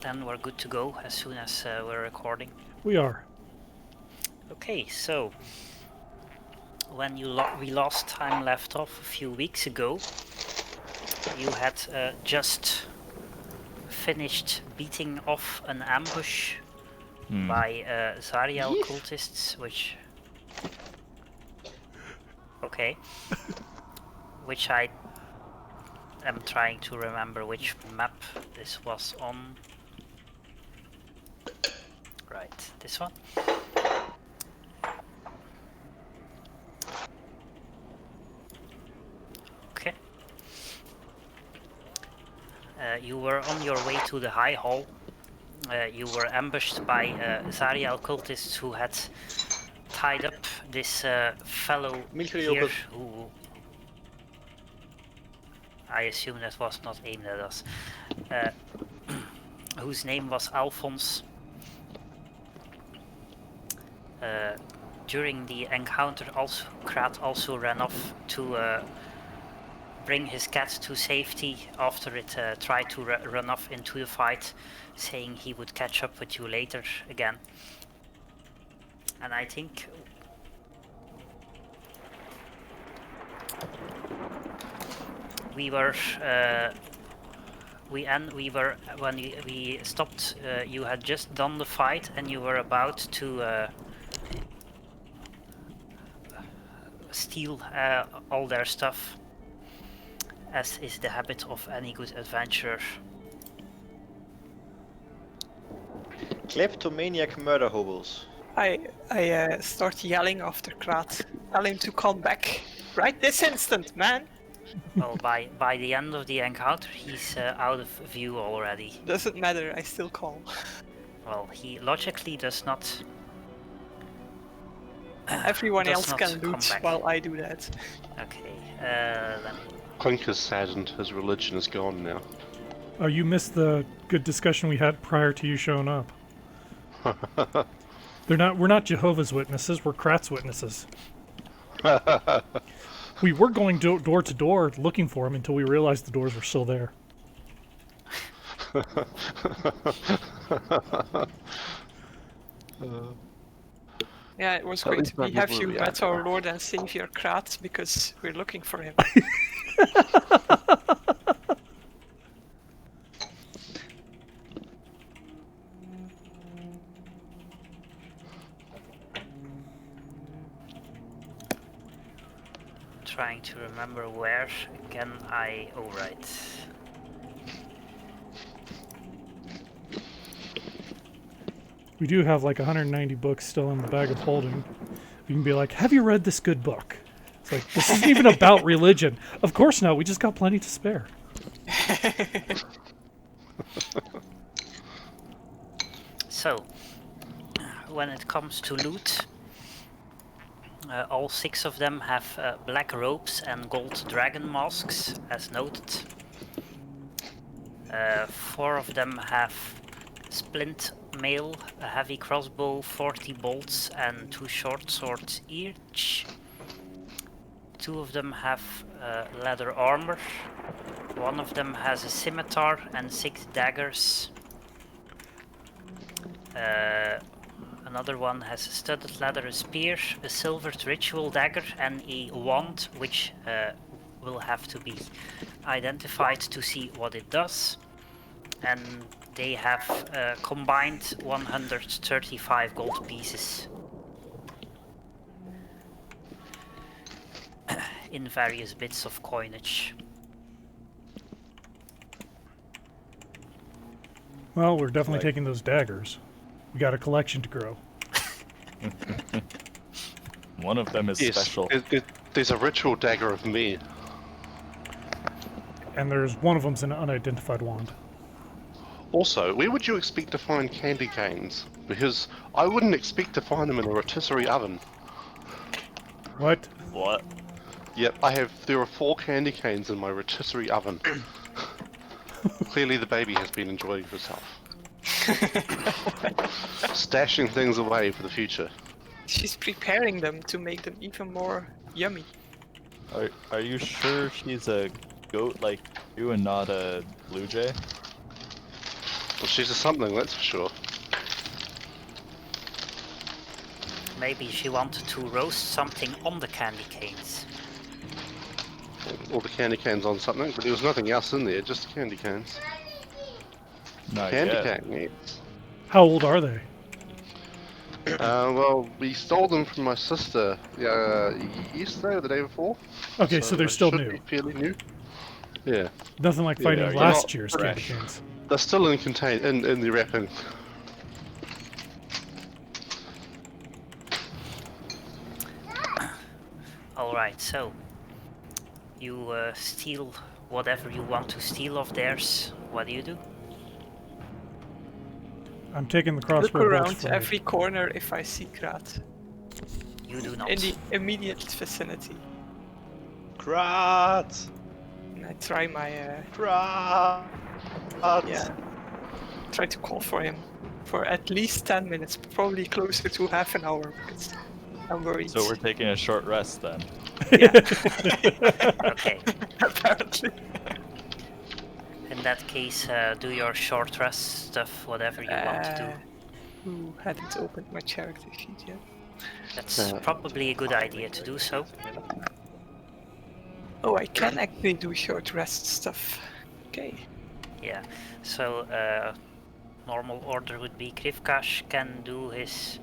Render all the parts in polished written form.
Then we're good to go as soon as we're recording. We are. Okay, so when we last time left off a few weeks ago, you had just finished beating off an ambush by Zariel cultists, which... Okay. Which I am trying to remember which map this was on. Right, this one. Okay. You were on your way to the High Hall. You were ambushed by Zariel cultists who had tied up this fellow here who... I assume that was not aimed at us. Whose name was Alphonse. During the encounter, Krat also ran off to bring his cat to safety after it tried to run off into the fight, saying he would catch up with you later again. And I think we were when we stopped. You had just done the fight, and you were about to steal all their stuff, as is the habit of any good adventurer. Kleptomaniac murder hobos. I start yelling after Krat. Tell him to come back. Right this instant, man! Well, by the end of the encounter, he's out of view already. Doesn't matter, I still call. Well, he logically does not... Everyone does else not can come loot back. while I do that. Okay, let me... Clink is saddened. His religion is gone now. Oh, you missed the good discussion we had prior to you showing up. We're not Jehovah's Witnesses, we're Krat's witnesses. We were going door to door looking for him until we realized the doors were still there. Yeah, it was great. We have you met our Lord and Savior Krat because we're looking for him. Trying to remember where can I... Oh, right. We do have like 190 books still in the bag of holding. You can be like, have you read this good book? It's like, this isn't even about religion. Of course not, we just got plenty to spare. So, when it comes to loot, all 6 of them have black robes and gold dragon masks, as noted. 4 of them have splint mail, a heavy crossbow, 40 bolts and 2 short swords each. 2 of them have leather armor. 1 of them has a scimitar and 6 daggers. Another one has a studded leather spear, a silvered ritual dagger, and a wand, which will have to be identified to see what it does. And they have combined 135 gold pieces in various bits of coinage. Well, we're definitely taking those daggers. We got a collection to grow. One of them is special. There's a ritual dagger of me. And there's one of them's an unidentified wand. Also, where would you expect to find candy canes? Because I wouldn't expect to find them in a rotisserie oven. What? What? Yep, there are 4 candy canes in my rotisserie oven. Clearly the baby has been enjoying herself. Stashing things away for the future. She's preparing them to make them even more yummy. Are you sure she's a goat like you and not a blue jay? Well, she's a something, that's for sure. Maybe she wanted to roast something on the candy canes. All the candy canes on something, but there was nothing else in there, just candy canes. Not Candy yet. cane, yes. How old are they? Well, we stole them from my sister yesterday or the day before. Okay, so they're they still should new. be fairly new. Yeah, Nothing like Yeah, finding you're last not year's candy fresh. canes. they're still in the wrapping. Alright, so you steal whatever you want to steal of theirs. What do you do? I'm taking the Look crossbow bolts around from every corner if I see Krat. You do not. In the immediate vicinity. Krat! And I try my, Krat! yeah. Try to call for him. For at least 10 minutes, probably closer to half an hour, because I'm worried. So we're taking a short rest then. Yeah, Okay. apparently. In that case, do your short rest stuff, whatever you want to do. Who hadn't opened my character sheet yet? That's probably a good idea to do so. Oh, I can actually do short rest stuff. Okay. Yeah. So normal order would be Krivkash can do his.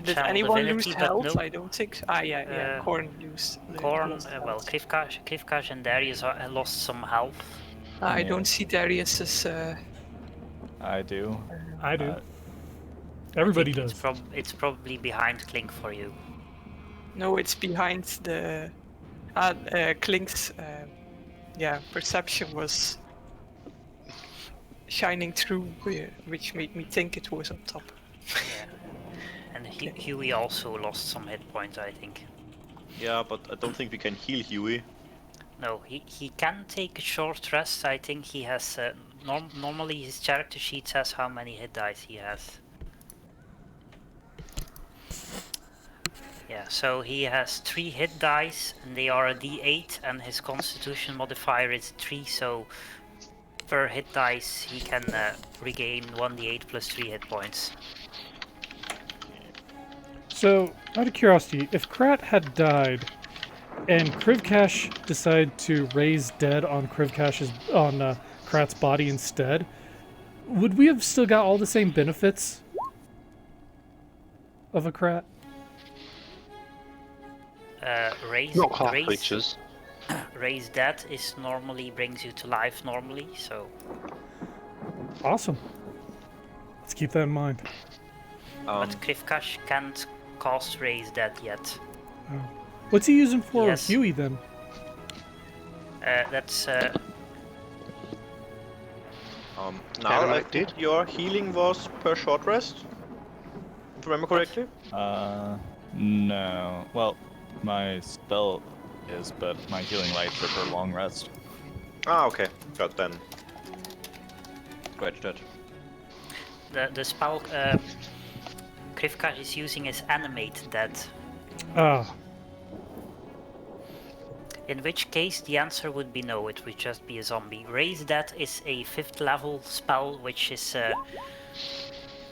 Did Channel anyone lose ability, but health? no. I don't think. Ah, yeah. Uh, Korn used. Korn, lost well, health. Krivkash and Darius lost some health. I Yeah. don't see Darius's. I do. I do. Uh, Everybody It's, does. it's probably behind Clink for you. No, it's behind the. Klink's. Perception was shining through, which made me think it was on top. Yeah. And Huey also lost some hit points, I think. Yeah, but I don't think we can heal Huey. No, he can take a short rest. I think he has. Normally his character sheet says how many hit dice he has. Yeah, so he has 3 hit dice, and they are a d8, and his constitution modifier is 3, so per hit dice he can regain 1d8 plus 3 hit points. So, out of curiosity, if Krat had died and Krivkash decided to raise dead on Krat's body instead, would we have still got all the same benefits of a Krat? Not half creatures. Raise dead is normally brings you to life normally, so Awesome. Let's keep that in mind. but Krivkash can't cast raise dead yet. What's he using for Yes. Huey then? That's Now I like think your healing was per short rest. If I remember correctly. No. Well, my spell is, but my healing lights are for long rest. Ah, okay. Got then. Scratch that. the spell Krivkash is using is animate dead. Ah, In which case the answer would be no, it would just be a zombie. Raise Dead is a 5th level spell which is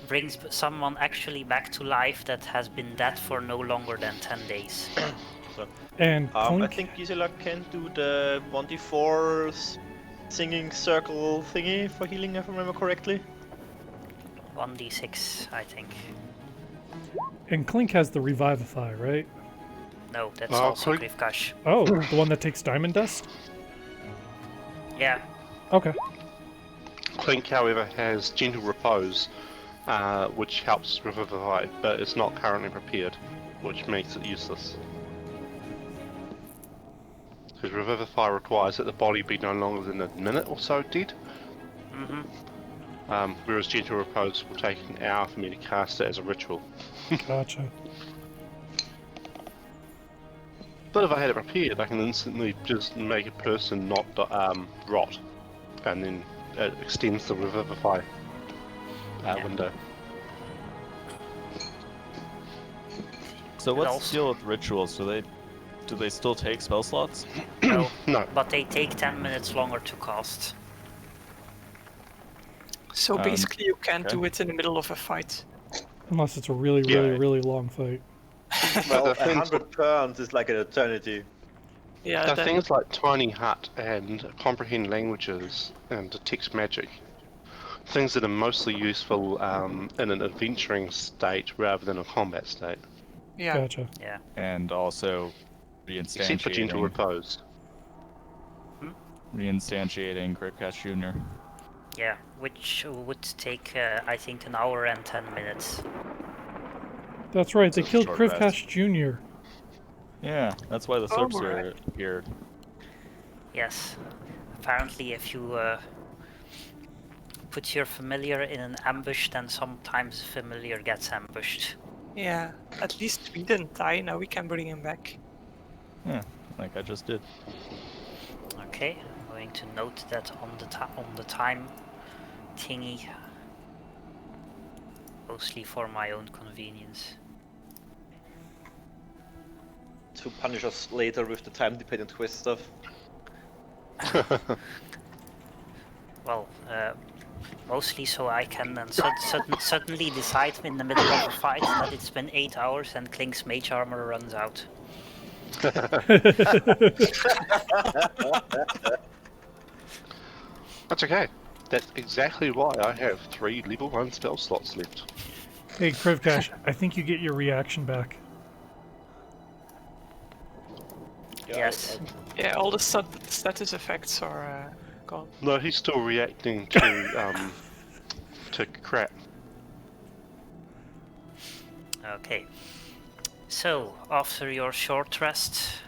brings someone actually back to life that has been dead for no longer than 10 days. and I Clink, think Gisela can do the 1d4 singing circle thingy for healing, if I remember correctly. 1d6, I think. and Clink has the Revivify, right? No, that's Oh, also Clink- Krivkash. Oh, the one that takes diamond dust? Yeah, Okay. Clink, however, has Gentle Repose, which helps revivify, but it's not currently prepared, which makes it useless. Because Revivify requires that the body be no longer than a minute or so dead, whereas Gentle Repose will take an hour for me to cast it as a ritual. Gotcha. But if I had it prepared, I can instantly just make a person not rot, and then it extends the Revivify Yeah. window. So what's also- the deal with rituals? Do they still take spell slots? no, No, but they take 10 minutes longer to cast. So basically, you can't okay. do it in the middle of a fight. Unless it's a really, Yeah. really, really long fight. Well, the things- 100 turns is like an eternity. Yeah, The that, things like Tiny Hut and Comprehend Languages and Detect Magic, things that are mostly useful in an adventuring state rather than a combat state. yeah. Gotcha. Yeah. And also Except for Gentle reinstantiating, Repose. reinstantiating Krivkash Jr. Yeah, which would take, I think, an hour and 10 minutes. That's right, they It's a killed short rest. Krivkash Jr. Yeah, that's why the Oh, Sorcerer right. appeared. Yes. Apparently, if you put your familiar in an ambush, then sometimes the familiar gets ambushed. Yeah, at least we didn't die. Now we can bring him back. Yeah, like I just did. Okay, I'm going to note that on the time thingy, mostly for my own convenience. To punish us later with the time-dependent quest stuff. Well, mostly so I can then suddenly decide in the middle of a fight that it's been 8 hours and Klink's mage armor runs out. That's okay. That's exactly why I have 3 level 1 spell slots left. Hey, Krivkash, I think you get your reaction back. Yes. Yeah, all the status effects are gone. No, he's still reacting to crap. Okay. So, after your short rest,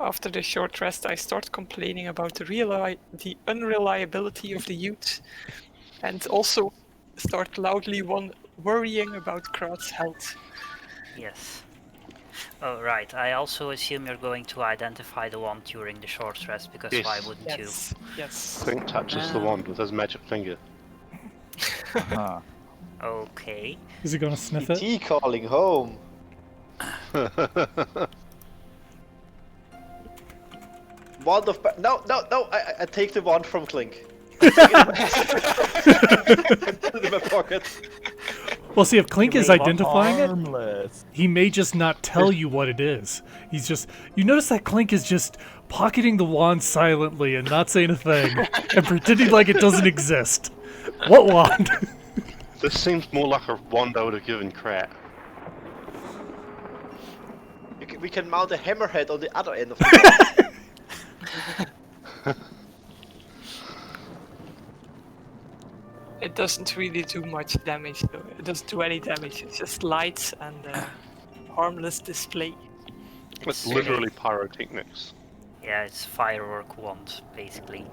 After the short rest, I start complaining about the unreliability of the youth, and also start loudly worrying about Kraut's health. yes. Oh, right. I also assume you're going to identify the wand during the short rest, because Yes. why wouldn't you? Yes, yes. Clink touches the wand with his magic finger. Huh. Okay. Is he gonna sniff it? E.T. calling home. Wand of no, I take the wand from Clink. Put it in my pocket. Well, see, if Clink You is may- identifying it, Harmless. he may just not tell you what it is. He's just... You notice that Clink is just pocketing the wand silently and not saying a thing, and pretending like it doesn't exist. What wand? This seems more like a wand I would have given Krat. We can mount a hammerhead on the other end of the wand. It doesn't really do much damage though. It doesn't do any damage. It's just lights and harmless display. It's literally pyrotechnics. Yeah, it's firework wand, basically.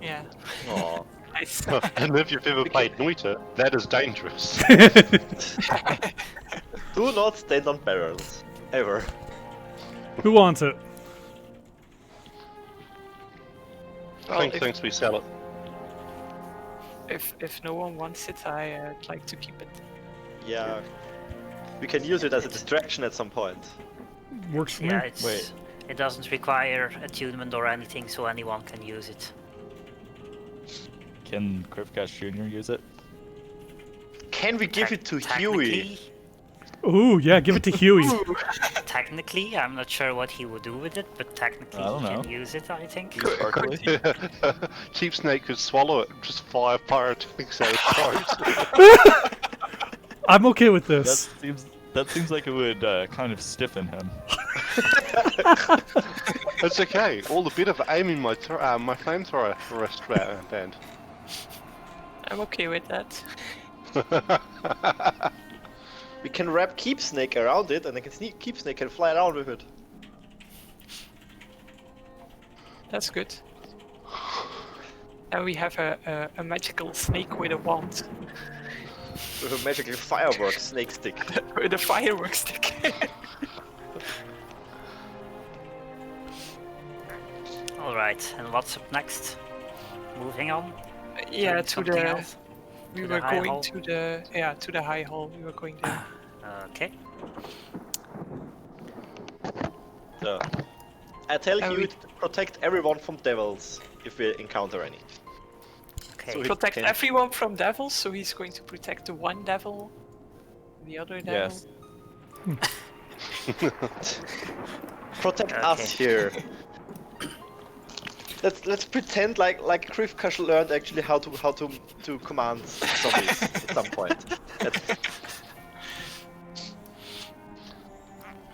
Yeah. Aw. Nice. And if you've ever played Noita, that is dangerous. Do not stand on barrels. Ever. Who wants it? Well, Clink thinks we sell it. if no one wants it, I'd like to keep it. Yeah. We can use it as a distraction at some point. Works for Yeah, me. it's Wait. it doesn't require attunement or anything, so anyone can use it. Can Krivkash Jr. use it? Can we give it to Huey? Technically, Ooh, yeah, give it to Huey. technically, I'm not sure what he would do with it, but technically I don't he know. can use it, I think. Sparkly? Cheap Snake could swallow it and just fire pyrotechnics out his throat. I'm okay with this. That seems like it would kind of stiffen him. It's okay. All the better for aiming my flamethrower wristband. I'm okay with that. We can wrap Keep Snake around it, and then Keep Snake can fly around with it. That's good. And we have a magical snake with a wand. With a magical firework snake stick. With a fireworks stick. Alright, and what's up next? Moving on? Yeah, Doing to something the else? we To the were high going hall? to the high hall. We were going there. Okay. So, I tell And you we- to protect everyone from devils if we encounter any. Okay. So he Protect can everyone from devils, so he's going to protect the one devil, the other devil. Yes. protect us Okay. here. Let's pretend like Krivkash learned actually how to command zombies at some point.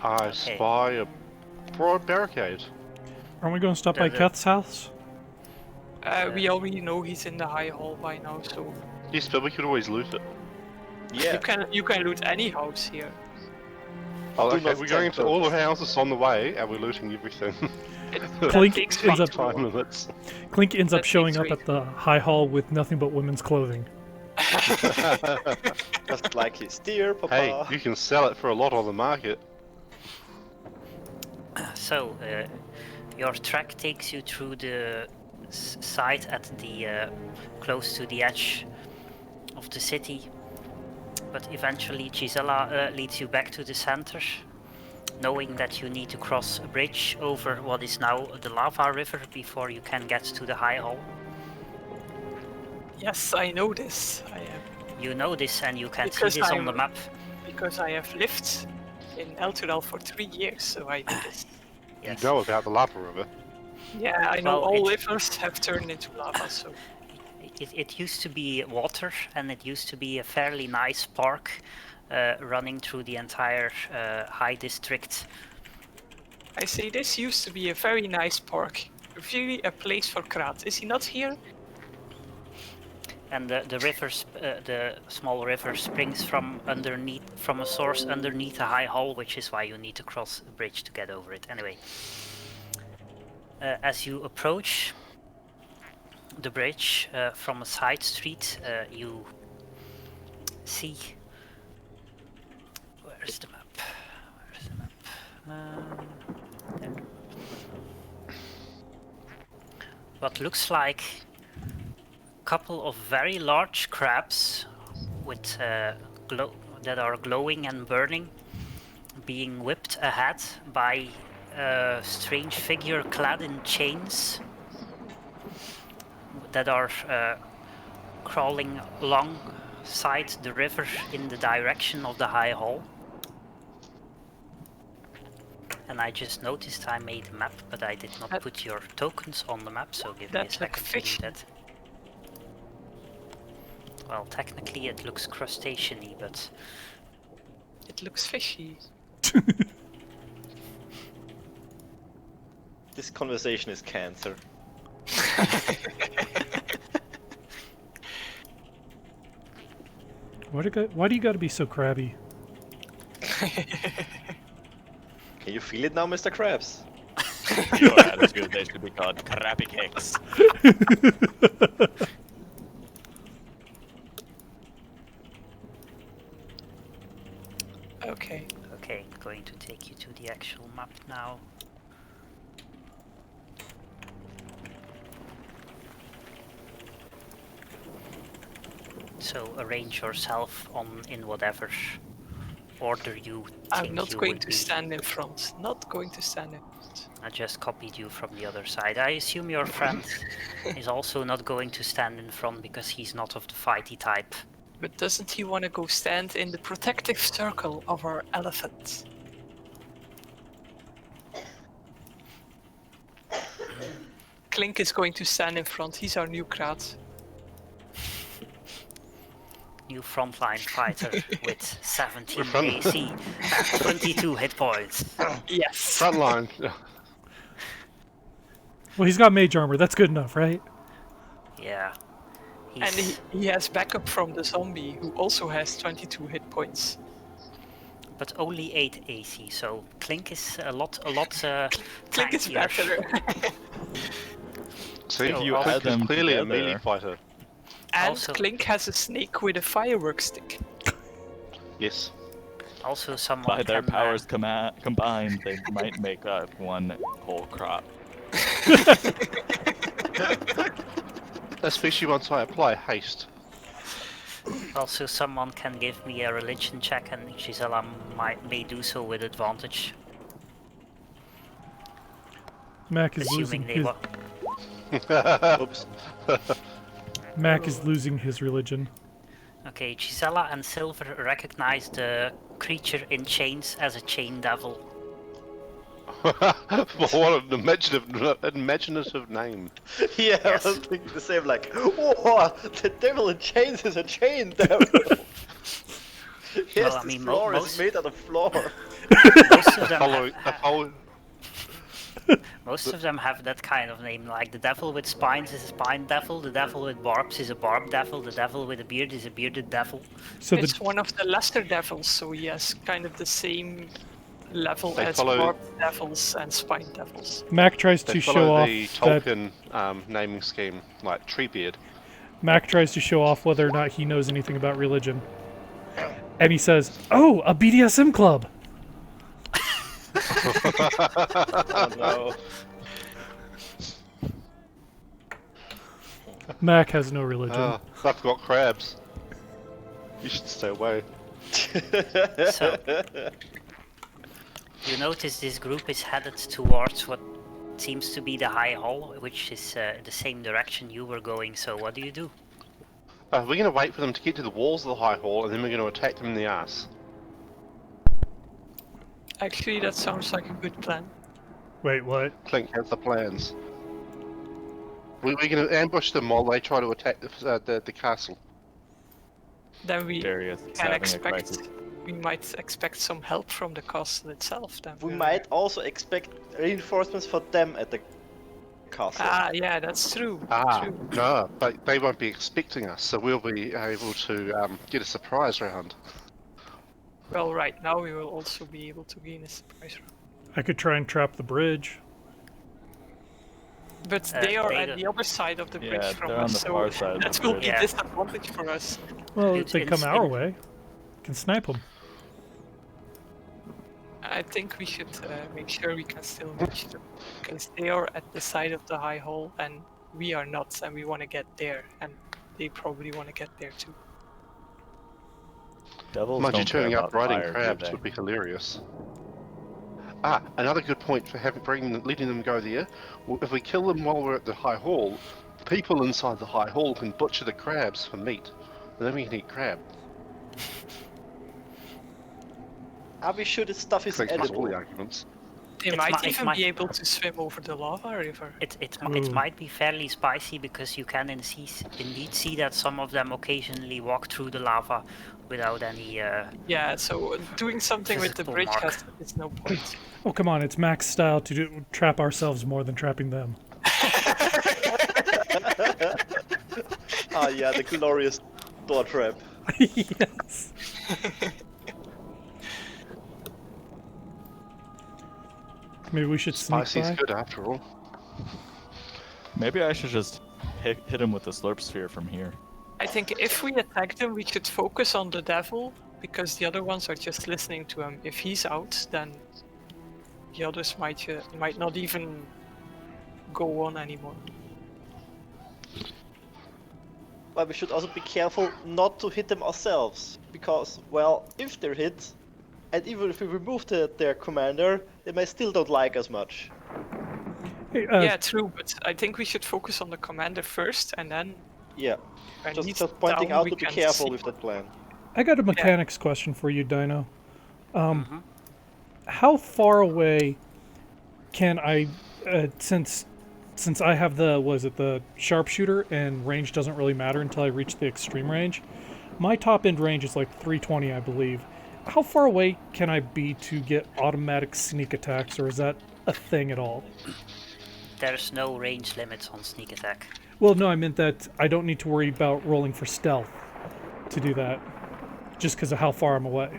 I Okay. spy a broad barricade. Aren't we going to stop by The- Keth's house? We already know he's in the high hall by now, so Yes, but we could always loot it. Yeah. you can loot any house here. Oh, Do okay, not we're going tempt to all the us. houses on the way, and we're looting everything. Clink takes ends me up to- Time limits. Clink ends up That showing takes up at the high hall with nothing but women's clothing. Just like his dear papa. Hey, you can sell it for a lot on the market. So, your track takes you through the site at the close to the edge of the city, but eventually Gisela leads you back to the center, knowing that you need to cross a bridge over what is now the lava river before you can get to the high hall. Yes, I know this. You know this and you can Because see this on I'm- the map. Because I have lived in Elturel for 3 years, so I know this. Yes. You know about the lava river. Yeah, I know Well, all it's- rivers have turned into lava, so It used to be water, and it used to be a fairly nice park running through the entire high district. I say this used to be a very nice park. Really a place for Krat. Is he not here? And the rivers, the small river, springs from a source underneath a high hall, which is why you need to cross a bridge to get over it. Anyway, as you approach the bridge from a side street, you see. Where's the map? Where's the map? There. What looks like couple of very large crabs with that are glowing and burning, being whipped ahead by a strange figure clad in chains that are crawling alongside the river in the direction of the high hall. And I just noticed I made a map, but I did not That- put your tokens on the map, so give me a That's like second to do fish. that. Well, technically it looks crustacean-y, but It looks fishy. This conversation is cancer. Why do you gotta be so crabby? Can you feel it now, Mr. Krabs? Your attitude, they should be called crappy cakes. Okay. okay, going to take you to the actual map now. So arrange yourself in whatever order you think I'm not you going would to be. stand in front. Not going to stand in front. I just copied you from the other side. I assume your friend is also not going to stand in front because he's not of the fighty type. But doesn't he want to go stand in the protective circle of our elephant? Clink is going to stand in front. He's our new Krat. New frontline fighter with 17 Front- AC and 22 hit points. Yes. Frontline. Well, he's got mage armor. That's good enough, right? Yeah. And He's, he has backup from the zombie, who also has 22 hit points. but only 8 AC, so Clink is a lot Clink is tankier. better. See, If you Clink add is them clearly a together- melee fighter. And Also- Clink has a snake with a firework stick. Yes. Also, someone By their can, powers combined, they might make up one whole crop. Especially once I apply haste. also someone can give me a religion check, and Gisela may do so with advantage, Mac is losing assuming they his. wa- Oops. Mac is losing his religion. Okay, Gisela and Silver recognize the creature in chains as a chain devil. What an imaginative name. Yeah, Yes. I was thinking the same, like, whoa, the devil in chains is a chain devil. Yes, Well, I this mean, floor is most- made out of floor. Most of them Most of them have that kind of name, like the devil with spines is a spine devil, the devil with barbs is a barb devil, the devil with a beard is a bearded devil. So It's the one of the lesser devils, so he has kind of the same level They as follow- barb devils and spine devils. Mac tries They to follow show off the that Tolkien naming scheme, like Treebeard. Mac tries to show off whether or not he knows anything about religion. And he says, "Oh, a BDSM club." Oh no. Mac has no religion. Ah, I've got crabs. You should stay away. So, you notice this group is headed towards what seems to be the High Hall, which is the same direction you were going, so what do you do? We're going to wait for them to get to the walls of the High Hall, and then we're going to attack them in the ass. Actually, that sounds like a good plan. Wait, what? Clink has the plans. We're going to ambush them while they try to attack the castle. Then we Darius is can having a expect, crisis. we might expect some help from the castle itself. Then We might also expect reinforcements for them at the castle. Ah, yeah, that's true. True. No, but they won't be expecting us, so we'll be able to get a surprise round. Well, right now we will also be able to gain a surprise round. I could try and trap the bridge. But they are they at don't- the other side of the bridge Yeah, from they're on us, the so far side of the that will be bridge. a Yeah. disadvantage for us. Well, if It's- they come it's our in- way, can snipe them. I think we should make sure we can still reach them, because they are at the side of the high hall and we are not, and we want to get there, and they probably want to get there too. Devils Mind you, don't care turning up about riding fire, do crabs they? would be hilarious. Ah, another good point for letting them go there. Well, if we kill them while we're at the High Hall, people inside the High Hall can butcher the crabs for meat, and then we can eat crab. Are we sure this stuff is Clink has all edible? the arguments. They It might mi- it even might- be able to swim over the lava river. It Ooh. might be fairly spicy because you can indeed see that some of them occasionally walk through the lava without any. Yeah, so doing something with the Physical bridge mark. is no point. Oh, come on, it's Mac's style to trap ourselves more than trapping them. Ah, yeah, the glorious door trap. Yes. Maybe we should sneak Spicy's by. good after all. Maybe I should just hit him with the slurp sphere from here. I think if we attack them, we should focus on the devil, because the other ones are just listening to him. If he's out, then the others might not even go on anymore. But we should also be careful not to hit them ourselves, because, well, if they're hit, and even if we remove their commander, they may still don't like us much. Hey, Yeah, true, but I think we should focus on the commander first, and then Yeah, when just, he's just pointing down, out we to be can careful see- with that plan. I got a mechanics question for you, Dino. Mm-hmm. How far away can I, since I have the sharpshooter and range doesn't really matter until I reach the extreme range. My top end range is like 320, I believe. How far away can I be to get automatic sneak attacks, or is that a thing at all? There's no range limits on sneak attack. Well, no, I meant that I don't need to worry about rolling for stealth to do that, just because of how far I'm away.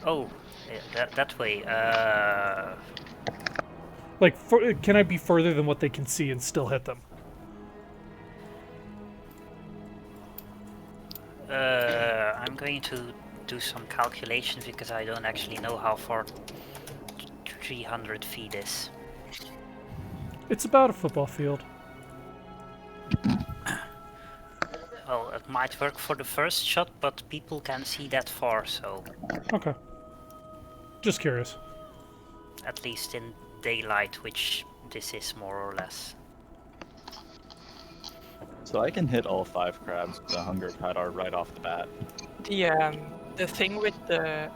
Oh, that way. Like, can I be further than what they can see and still hit them? I'm going to do some calculations because I don't actually know how far 300 feet is. It's about a football field. Well, it might work for the first shot, but people can see that far, so Okay. Just curious. at least in daylight, which this is more or less. So I can hit all 5 crabs with a hunger padar right off the bat. The thing with the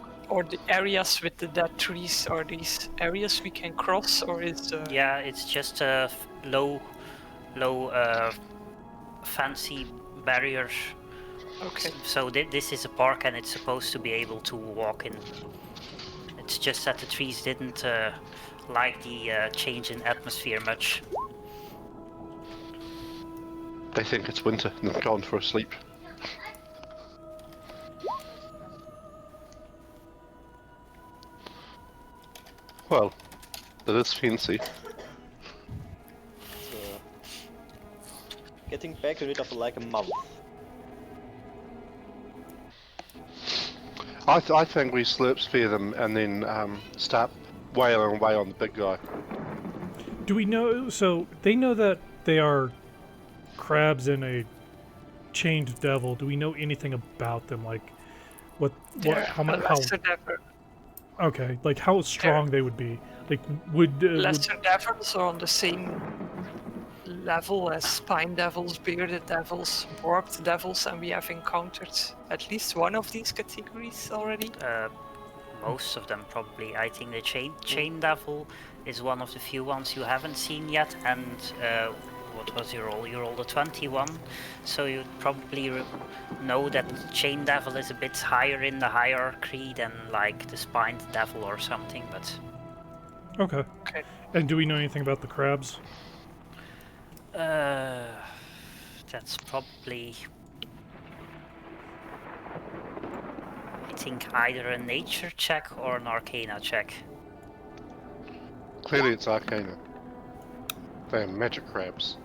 areas with the dead trees, are these areas we can cross, or is Yeah, it's just a low, fancy barrier. okay? So this is a park, and it's supposed to be able to walk in. It's just that the trees didn't like the change in atmosphere much. They think it's winter and they've gone for a sleep. Well, that is fancy. So, getting back to it after like a month. I think we slurp sphere them and then start wailing away on the big guy. Do we know? So they know that they are crabs and a chained devil. Do we know anything about them? Like, how much? How? Lesser devil. Okay, like how strong they would be. Like, would Lesser devils are on the same level as spine devils, bearded devils, warped devils, and we have encountered at least one of these categories already. Most of them probably. I think the chain devil is one of the few ones you haven't seen yet, and what was your roll? You rolled a 21, so you'd probably know that chain devil is a bit higher in the hierarchy than like the spined devil or something. But okay. Okay. And do we know anything about the crabs? that's probably, I think, either a nature check or an arcana check. Clearly it's Arcana. They're magic crabs.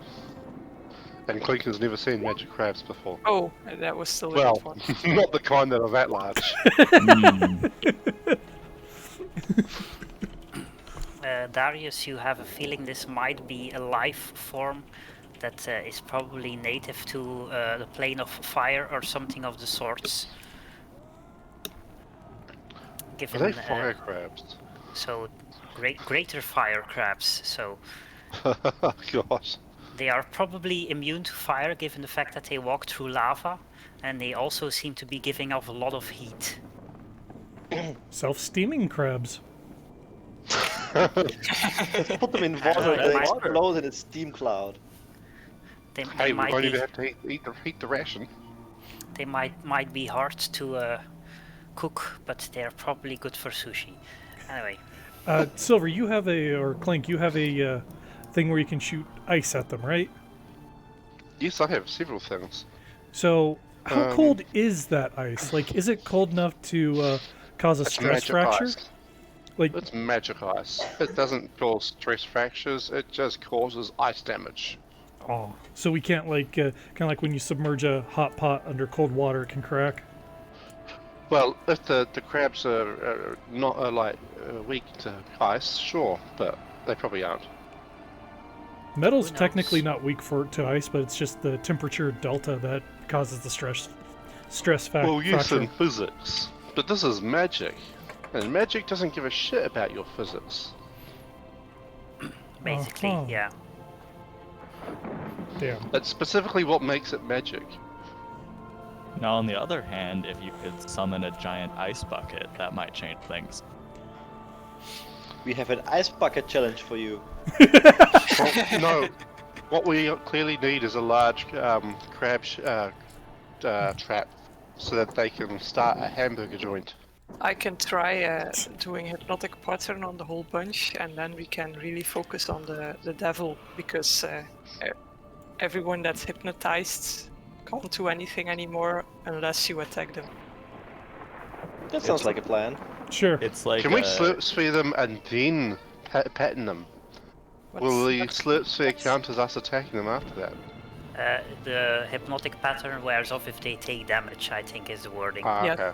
And Clinton's never seen magic crabs before. Oh, that was still a Well, good one. not the kind that are that large. Darius, you have a feeling this might be a life form that is probably native to the plane of fire or something of the sorts. Are Given, they fire crabs? so greater fire crabs. So Gosh. they are probably immune to fire, given the fact that they walk through lava, and they also seem to be giving off a lot of heat. Self-steaming crabs. Put them in I water, know, they might- explode in a steam cloud. They Hey, we might won't be even have to eat the ration. they might be hard to cook, but they're probably good for sushi. Anyway. Silver, you have or Clink, you have a thing where you can shoot ice at them, right? Yes, I have several things. So, how cold is that ice? Like, is it cold enough to cause a It's stress magic fracture? ice. Like, It's magic ice. It doesn't cause stress fractures, it just causes ice damage. oh, so we can't like kind of like when you submerge a hot pot under cold water, it can crack. Well, if the crabs are not weak to ice, sure, but they probably aren't. Metal's Who technically knows? not weak to ice, but it's just the temperature delta that causes the stress Well, yes, fracture. in physics, but this is magic, and magic doesn't give a shit about your physics. Basically, Uh-huh. yeah. Damn. That's specifically what makes it magic. Now, on the other hand, if you could summon a giant ice bucket, that might change things. We have an ice bucket challenge for you. Well, no, what we clearly need is a large crab trap, so that they can start a hamburger joint. I can try doing hypnotic pattern on the whole bunch, and then we can really focus on the devil, because everyone that's hypnotized can't do anything anymore unless you attack them. That sounds like a plan. Sure. It's like Can we a- slurp sphere them and then pattern them? Will the slurp sphere count as us attacking them after that? The hypnotic pattern wears off if they take damage, I think is the wording. Ah, Yeah. okay.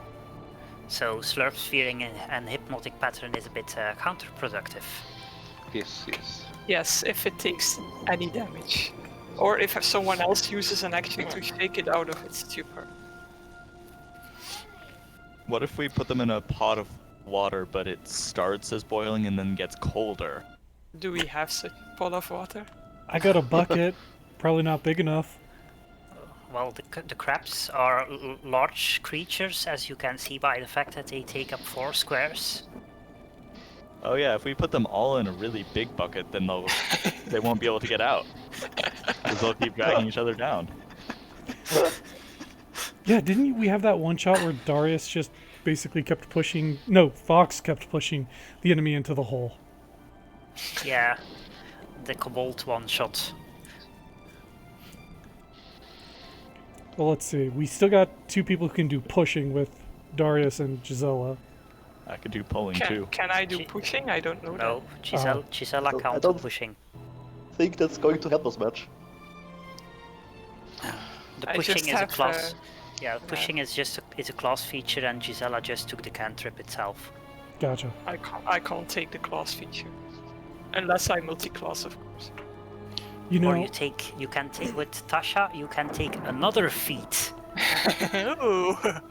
So slurp sphering and hypnotic pattern is a bit counterproductive. Yes, yes. Yes, if it takes any damage. Or if someone else uses an action to shake it out of its stupor. What if we put them in a pot of water, but it starts as boiling and then gets colder? Do we have such a pot of water? I got a bucket, probably not big enough. well, the crabs are large creatures, as you can see by the fact that they take up 4 squares. Oh yeah, if we put them all in a really big bucket, then they won't be able to get out. 'Cause they'll keep dragging each other down. Yeah, didn't we have that one shot where Darius just basically kept pushing... No, Fox kept pushing the enemy into the hole. Yeah, the Kobold one shot. Well, let's see. We still got 2 people who can do pushing with Darius and Gisela. I could do pulling too. Can I do pushing? I don't know No, Gisela So I can't do don't- pushing. think that's going to help us much. The I pushing just is a have, class. Yeah, pushing is just a class feature, and Gisela just took the cantrip itself. Gotcha. that. I can't take the class feature. Unless I multi-class, of course. You know, Or you can take with Tasha. You can take another feat. Oh.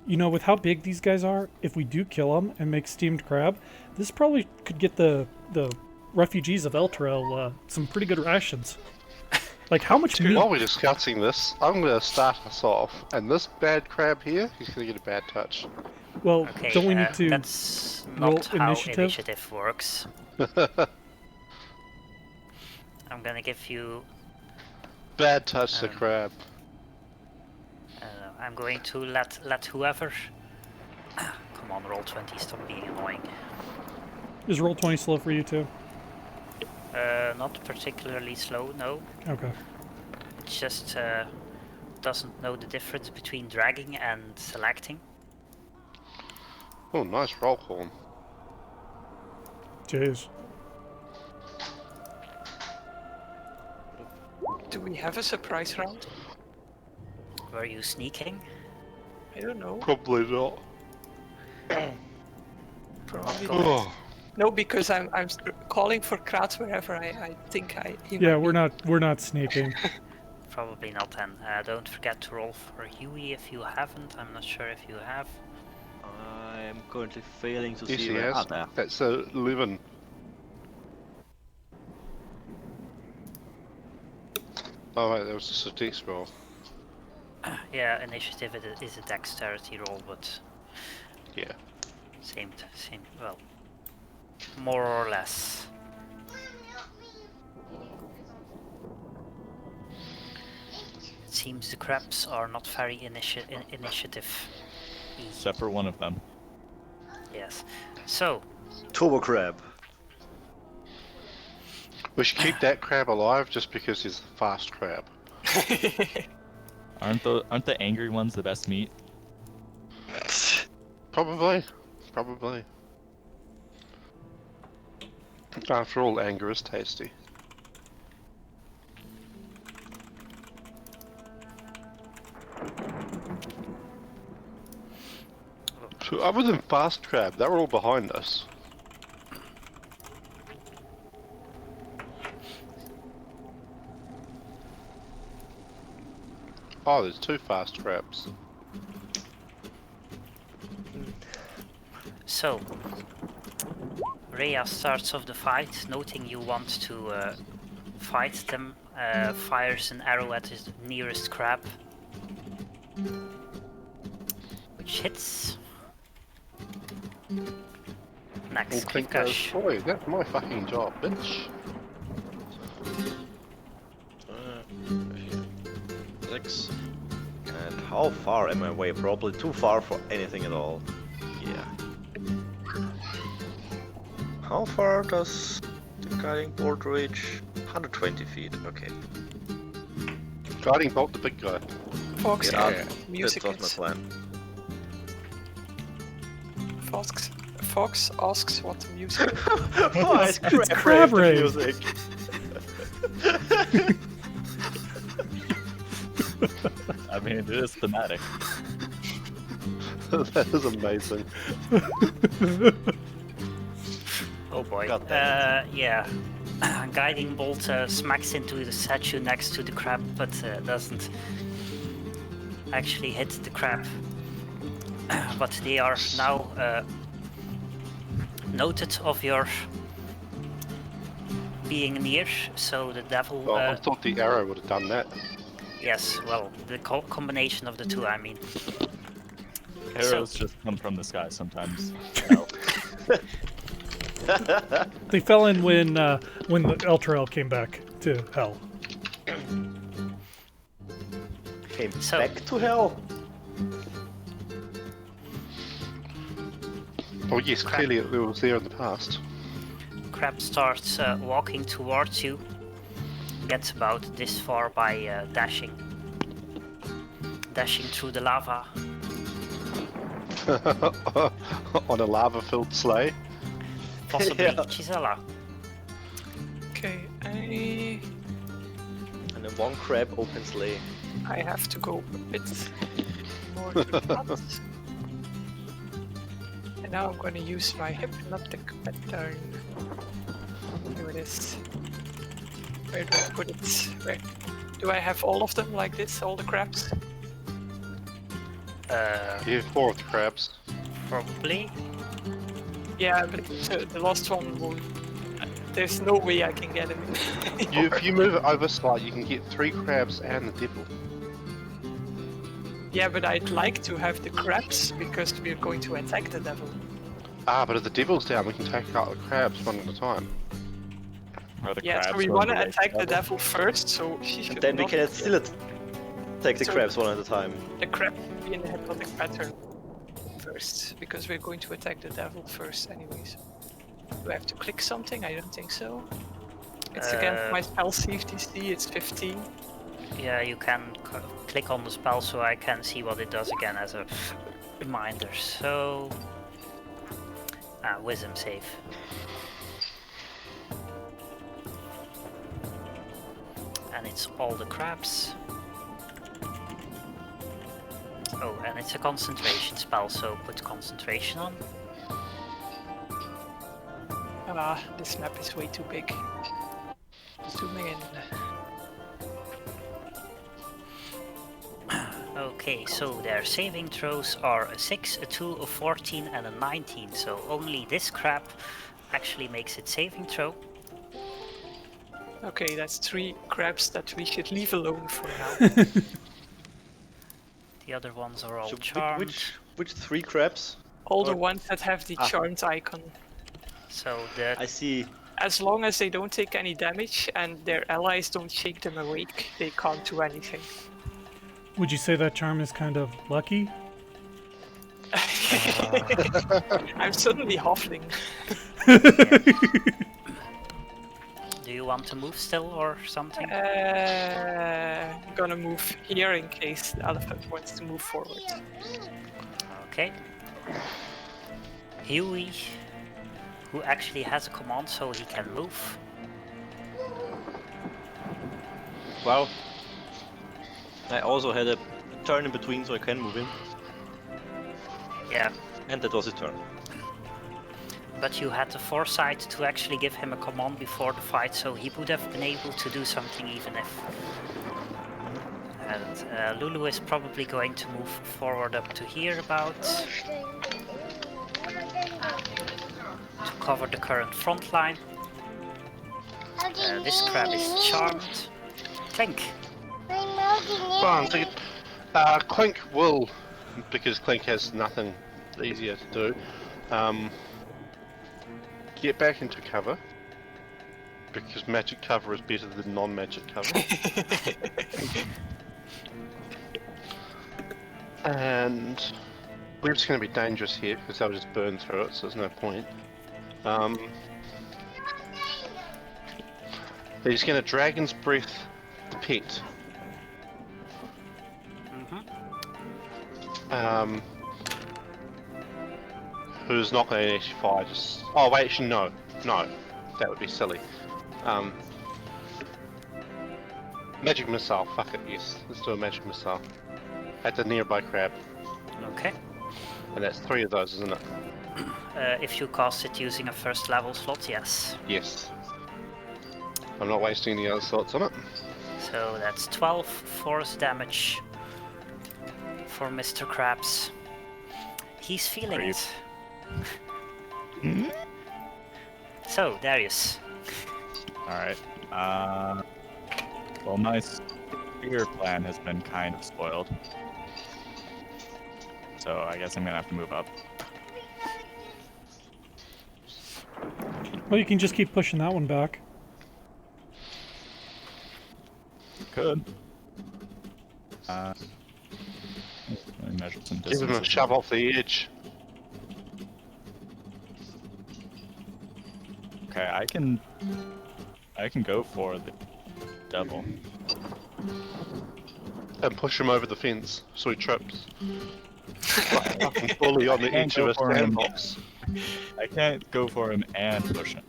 you know, with how big these guys are, if we do kill them and make steamed crab, this probably could get the refugees of Elturel some pretty good rations. Like, how much meat? While we're discussing this, I'm going to start us off. And this bad crab here, he's going to get a bad touch. Well, Okay, don't we need to... that's roll not how initiative? initiative works. I'm gonna give you. Bad touch the crab. I'm going to let whoever. Come on, roll 20. Stop being annoying. Is Roll20 slow for you too? Not particularly slow. No, Okay. it just doesn't know the difference between dragging and selecting. Oh, nice roll horn. Jeez. Do we have a surprise round? Were you sneaking? I don't know. Probably not. Probably Go not. ahead. Oh, No, because I'm calling for Kratz wherever I think he Yeah, might we're not sneaking. Probably not then. Don't forget to roll for Huey if you haven't. I'm not sure if you have. I'm currently failing to yes, see he where. has. There. That's 11. Oh, wait, that was just a dex roll. Yeah, initiative is a dexterity roll, but Yeah. same, well, more or less. It seems the crabs are not very initiative. Except for one of them. Yes. So, Turbo crab. We should keep that crab alive just because he's a fast crab. Aren't the angry ones the best meat? Probably. Probably. After all, anger is tasty. So other than fast crab, they were all behind us. Oh, there's 2 fast crabs. So, Rhea starts off the fight, noting you want to fight them, fires an arrow at his nearest crab, which hits. Next, And Clink goes, Klinkash. boy, that's my fucking job, bitch. 6. And how far am I away? Probably too far for anything at all. Yeah. How far does the guiding bolt reach? 120 feet. Okay. Guiding bolt the big guy. Fox, Yeah, music that was is. my plan. Fox asks what the music is. Oh, It's crab rave. music. I mean, it is thematic. That is amazing. Oh boy. God damn Yeah. Guiding bolt smacks into the statue next to the crab, but doesn't actually hit the crab. But they are now noted of your being near, so the devil. Well, I thought the arrow would have done that. Yes, well, the combination of the two, I mean. Arrows just come from the sky sometimes. No. They fell in when the Elturel came back to Hell. Came So- back to hell. Oh yes, clearly it was there in the past. Crab starts walking towards you. Gets about this far by dashing through the lava. On a lava-filled sleigh. Possibly Yeah. Gisela. Okay, And then one crab opens sleigh. I have to go a bit more to the front. And now I'm going to use my hypnotic pattern. Here it is. Where do I put it? Where? Do I have all of them like this? All the crabs? You have 4 of the crabs. Probably. Yeah, but the last one will. There's no way I can get him. If you move it over slightly, you can get 3 crabs and the devil. Yeah, but I'd like to have the crabs because we're going to attack the devil. Ah, but if the devil's down, we can take out the crabs one at a time. Are the Yeah, so crabs we going want to raise attack the devil? devil first, so she should And then we not can still take the So- crabs one at a time. the crab be in the hypnotic pattern first, because we're going to attack the devil first anyways. Do I have to click something? I don't think so. It's against my spell CFTC, it's 15. Yeah, you can click on the spell so I can see what it does again as a reminder. So, wisdom save. And it's all the crabs. Oh, and it's a concentration spell, so put concentration on. Ah, this map is way too big. Zooming in. Okay, so their saving throws are a 6, a 2, a 14, and a 19. So only this crab actually makes it saving throw. Okay, that's 3 crabs that we should leave alone for now. The other ones are all So charmed. which 3 crabs? All the Or- ones that have the charmed icon. So the I see. As long as they don't take any damage and their allies don't shake them awake, they can't do anything. Would you say that charm is kind of lucky? I'm suddenly huffling. do you want to move still or something? I'm gonna move here in case the elephant wants to move forward. Okay. Huey, who actually has a command so he can move. Wow. I also had a turn in between so I can move in. Yeah, And that was his turn. but you had the foresight to actually give him a command before the fight, so he would have been able to do something even if. And Lulu is probably going to move forward up to here about to cover the current front line. This crab is charmed. Clink. Fine, so Clink will, because Clink has nothing easier to do, get back into cover, because magic cover is better than non-magic cover. And we're just going to be dangerous here, because they'll just burn through it, so there's no point. He's going to Dragon's Breath the pet. Who's not going to actually fire, just... Oh wait, actually no. No. That would be silly. Magic Missile, fuck it, yes. Let's do a Magic Missile. At the nearby crab. Okay. And that's 3 of those, isn't it? If you cast it using a first level slot, yes. Yes. I'm not wasting any other slots on it. So that's 12 force damage for Mr. Krabs. He's feeling Are you- it. So, Darius. Alright. Well, my spear plan has been kind of spoiled. So I guess I'm gonna have to move up. Well, you can just keep pushing that one back. Could. Let me measure some Give him a distance. shove off the edge. Okay, I can go for the devil. And push him over the fence so he trips. Fucking fully on the Can't edge go of a for him. sandbox. I can't go for him and push him.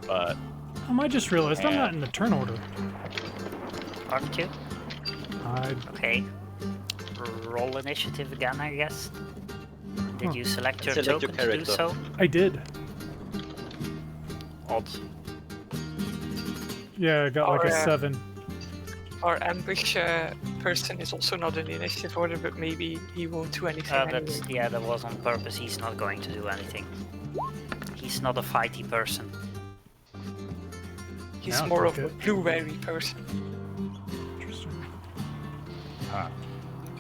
But I just realized I'm not in the turn order. Aren't you? I Okay. Roll initiative again, I guess. Did you select your Select your token to do character. so? I did. Odd. Yeah, I got like a 7. Our ambush person is also not in the initiative order, but maybe he won't do anything That's, anyway. yeah, that was on purpose. He's not going to do anything. He's not a fighty person. He's Yeah, more of a okay. blue-berry person. Interesting.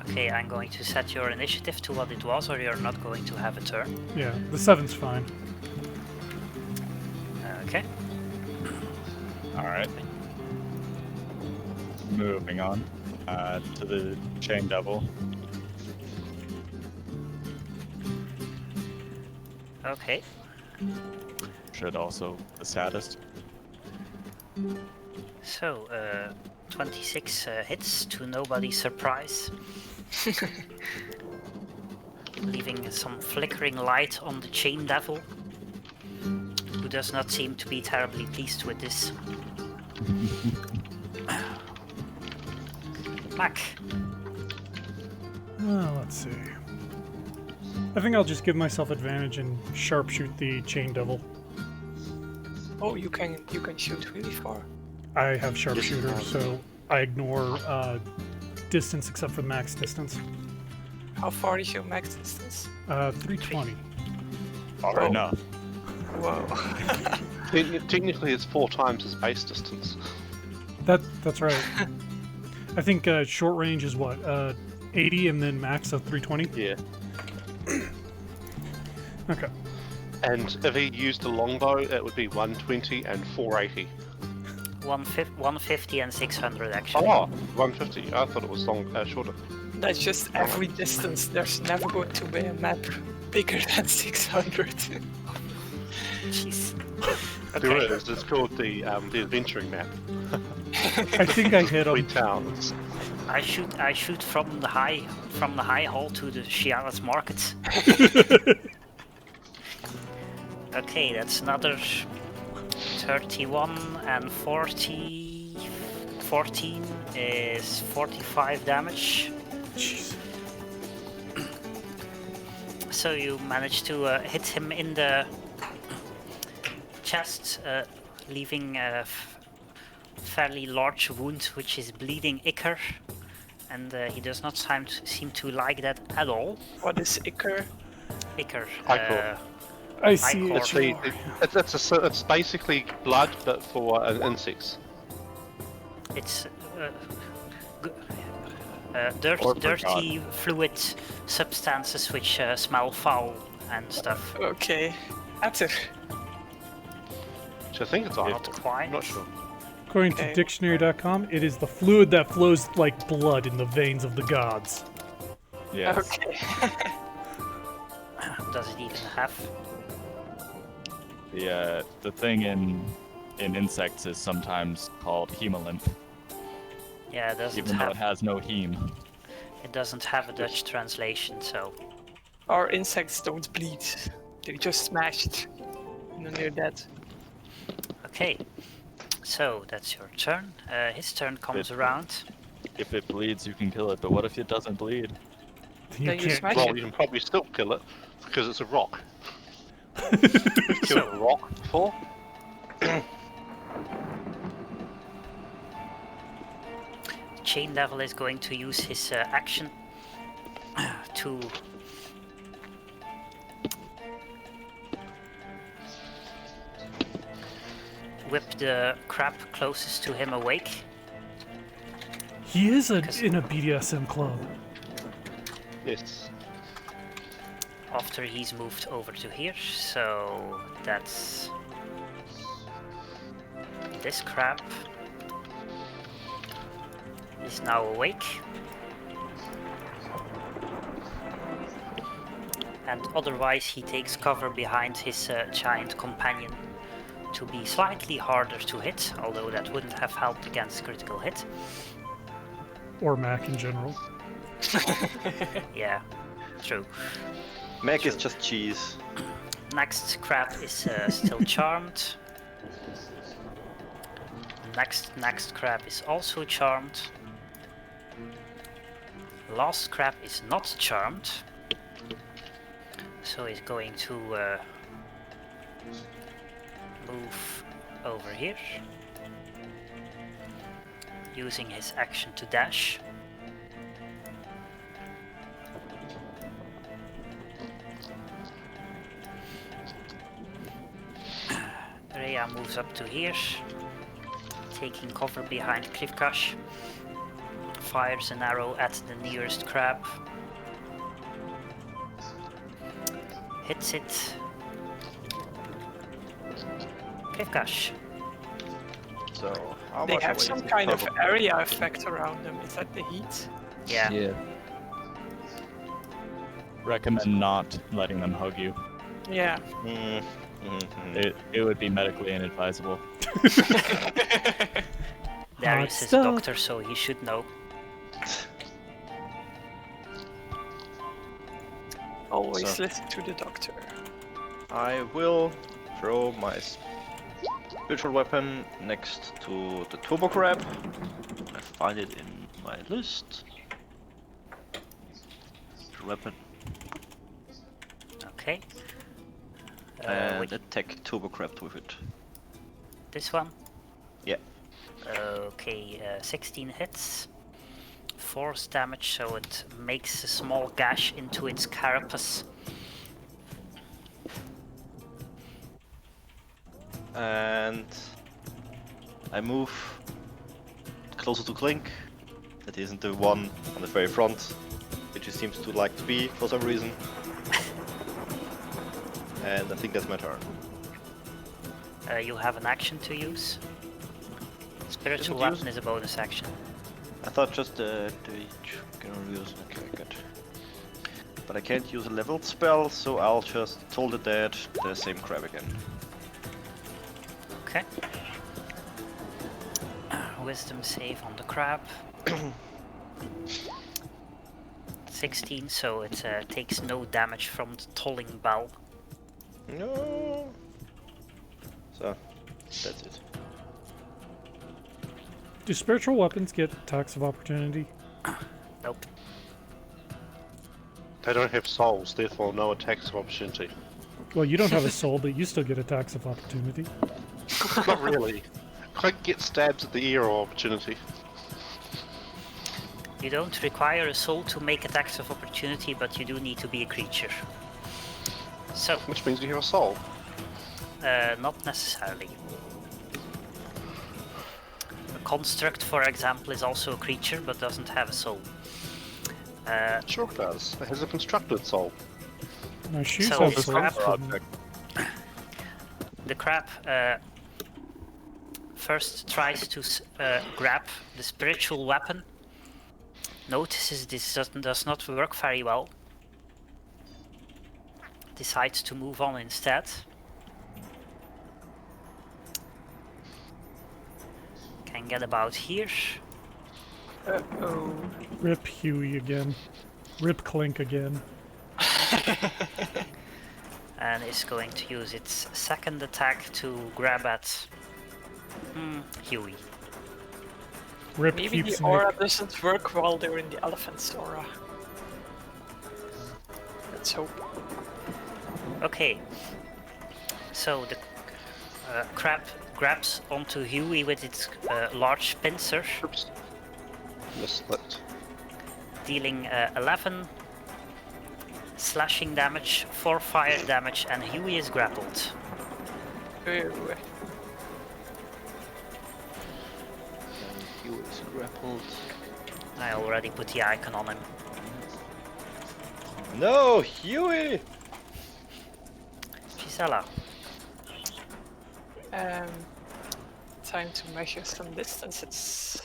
Okay, I'm going to set your initiative to what it was, or you're not going to have a turn. Yeah, the 7's fine. Okay. alright. Moving on to the chain devil. Okay. Should also the saddest. So, 26 hits to nobody's surprise. Leaving some flickering light on the chain devil, who does not seem to be terribly pleased with this. Mac. Let's see. I think I'll just give myself advantage and sharpshoot the chain devil. Oh, you can shoot really far. I have sharpshooter, so I ignore distance except for max distance. How far is your max distance? 320. Far enough. Whoa. Technically, it's 4 times his base distance. That's right. I think short range is what 80, and then max of 320. Yeah. Okay. And if he used a longbow, it would be 120 and 480. 150 and 600 actually. Oh, 150. I thought it was shorter. That's just every distance. There's never going to be a map bigger than 600. Jeez. There Okay. is. It's called the adventuring map. I think I hit Between him. towns. I shoot from the high hall to the Shiala's market. Okay, that's another 31 and 40. 14 is 45 damage. Jeez. So you manage to hit him in the chest, leaving a fairly large wound which is bleeding ichor, and he does not seem to like that at all. What is Ichor? Ichor. Ichor. I see Icor. it. It's basically blood, but for insects. It's Or dirty fluid substances which smell foul and stuff. Okay. Ether. So I think it's Not apple. quite. I'm not sure. According Okay. to dictionary.com, it is the fluid that flows like blood in the veins of the gods. Yes. Okay. Does it even have? The thing in insects is sometimes called hemolymph, Yeah, it doesn't even though have. it has no heme. It doesn't have a Dutch translation, so Our insects don't bleed. They're just smashed. And then they're dead. okay. So that's your turn. His turn comes It- around. If it bleeds, you can kill it, but what if it doesn't bleed? You Then you can't. smash Well, it. you can probably still kill it because it's a rock. Killed a rock before. Chain Devil is going to use his action to whip the crab closest to him awake. He is in Cause- a BDSM club. Yes. After he's moved over to here, so that's this crab is now awake. And otherwise he takes cover behind his giant companion to be slightly harder to hit, although that wouldn't have helped against critical hit. Or Mac in general. Yeah, true. Mac is just cheese. Next crab is still charmed. Next crab is also charmed. Last crab is not charmed. So he's going to move over here. Using his action to dash. Rhea moves up to here, taking cover behind Krivkash. Fires an arrow at the nearest crab. Hits it. Krivkash. So how They much have weight some is the kind of purple? area effect around them. Is that the heat? Yeah. Yeah. Recommend not letting them hug you. Yeah. Mm, It would be medically inadvisable. Darius is a stuff. doctor, so he should know. Always So- listen to the doctor. I will throw my spiritual weapon next to the turbo crab. I find it in my list. Weapon Okay. and Wait, attack turbo crab with it. this one? Yeah. Okay, 16 hits. Force damage, so it makes a small gash into its carapace. And I move closer to Clink. That isn't the one on the very front, which he seems to like to be for some reason. And I think that's my turn. You have an action to use. Spiritual Isn't weapon use- is a bonus action. I thought just the general use. Okay, good. But I can't use a leveled spell, so I'll just toll the dead the same crab again. Okay. Wisdom save on the crab. 16, so it takes no damage from the tolling bell. No. So that's it. Do spiritual weapons get attacks of opportunity? Nope. They don't have souls, therefore no attacks of opportunity. Well, you don't have a soul, but you still get attacks of opportunity. Not really. I get stabs at the ear of opportunity. You don't require a soul to make attacks of opportunity, but you do need to be a creature. So, Which means you have a soul. not necessarily. A construct, for example, is also a creature, but doesn't have a soul. Sure it does. It has a constructed soul. My shoes So have this souls. crab- but- The crab first tries to grab the spiritual weapon. Notices this does not work very well. Decides to move on instead. Can get about here. Uh-oh. Rip Huey again. Rip Clink again. And is going to use its second attack to grab at Huey. Rip Maybe keeps the aura Nick. doesn't work while they're in the elephant's aura. Let's hope. Okay. So the crab grabs onto Huey with its large pincer, Oops. Missed. dealing 11 slashing damage, 4 fire damage, and Huey is grappled. Ooh. Hugh is grappled. I already put the icon on him. No, Huey! Gisela. Time to measure some distances.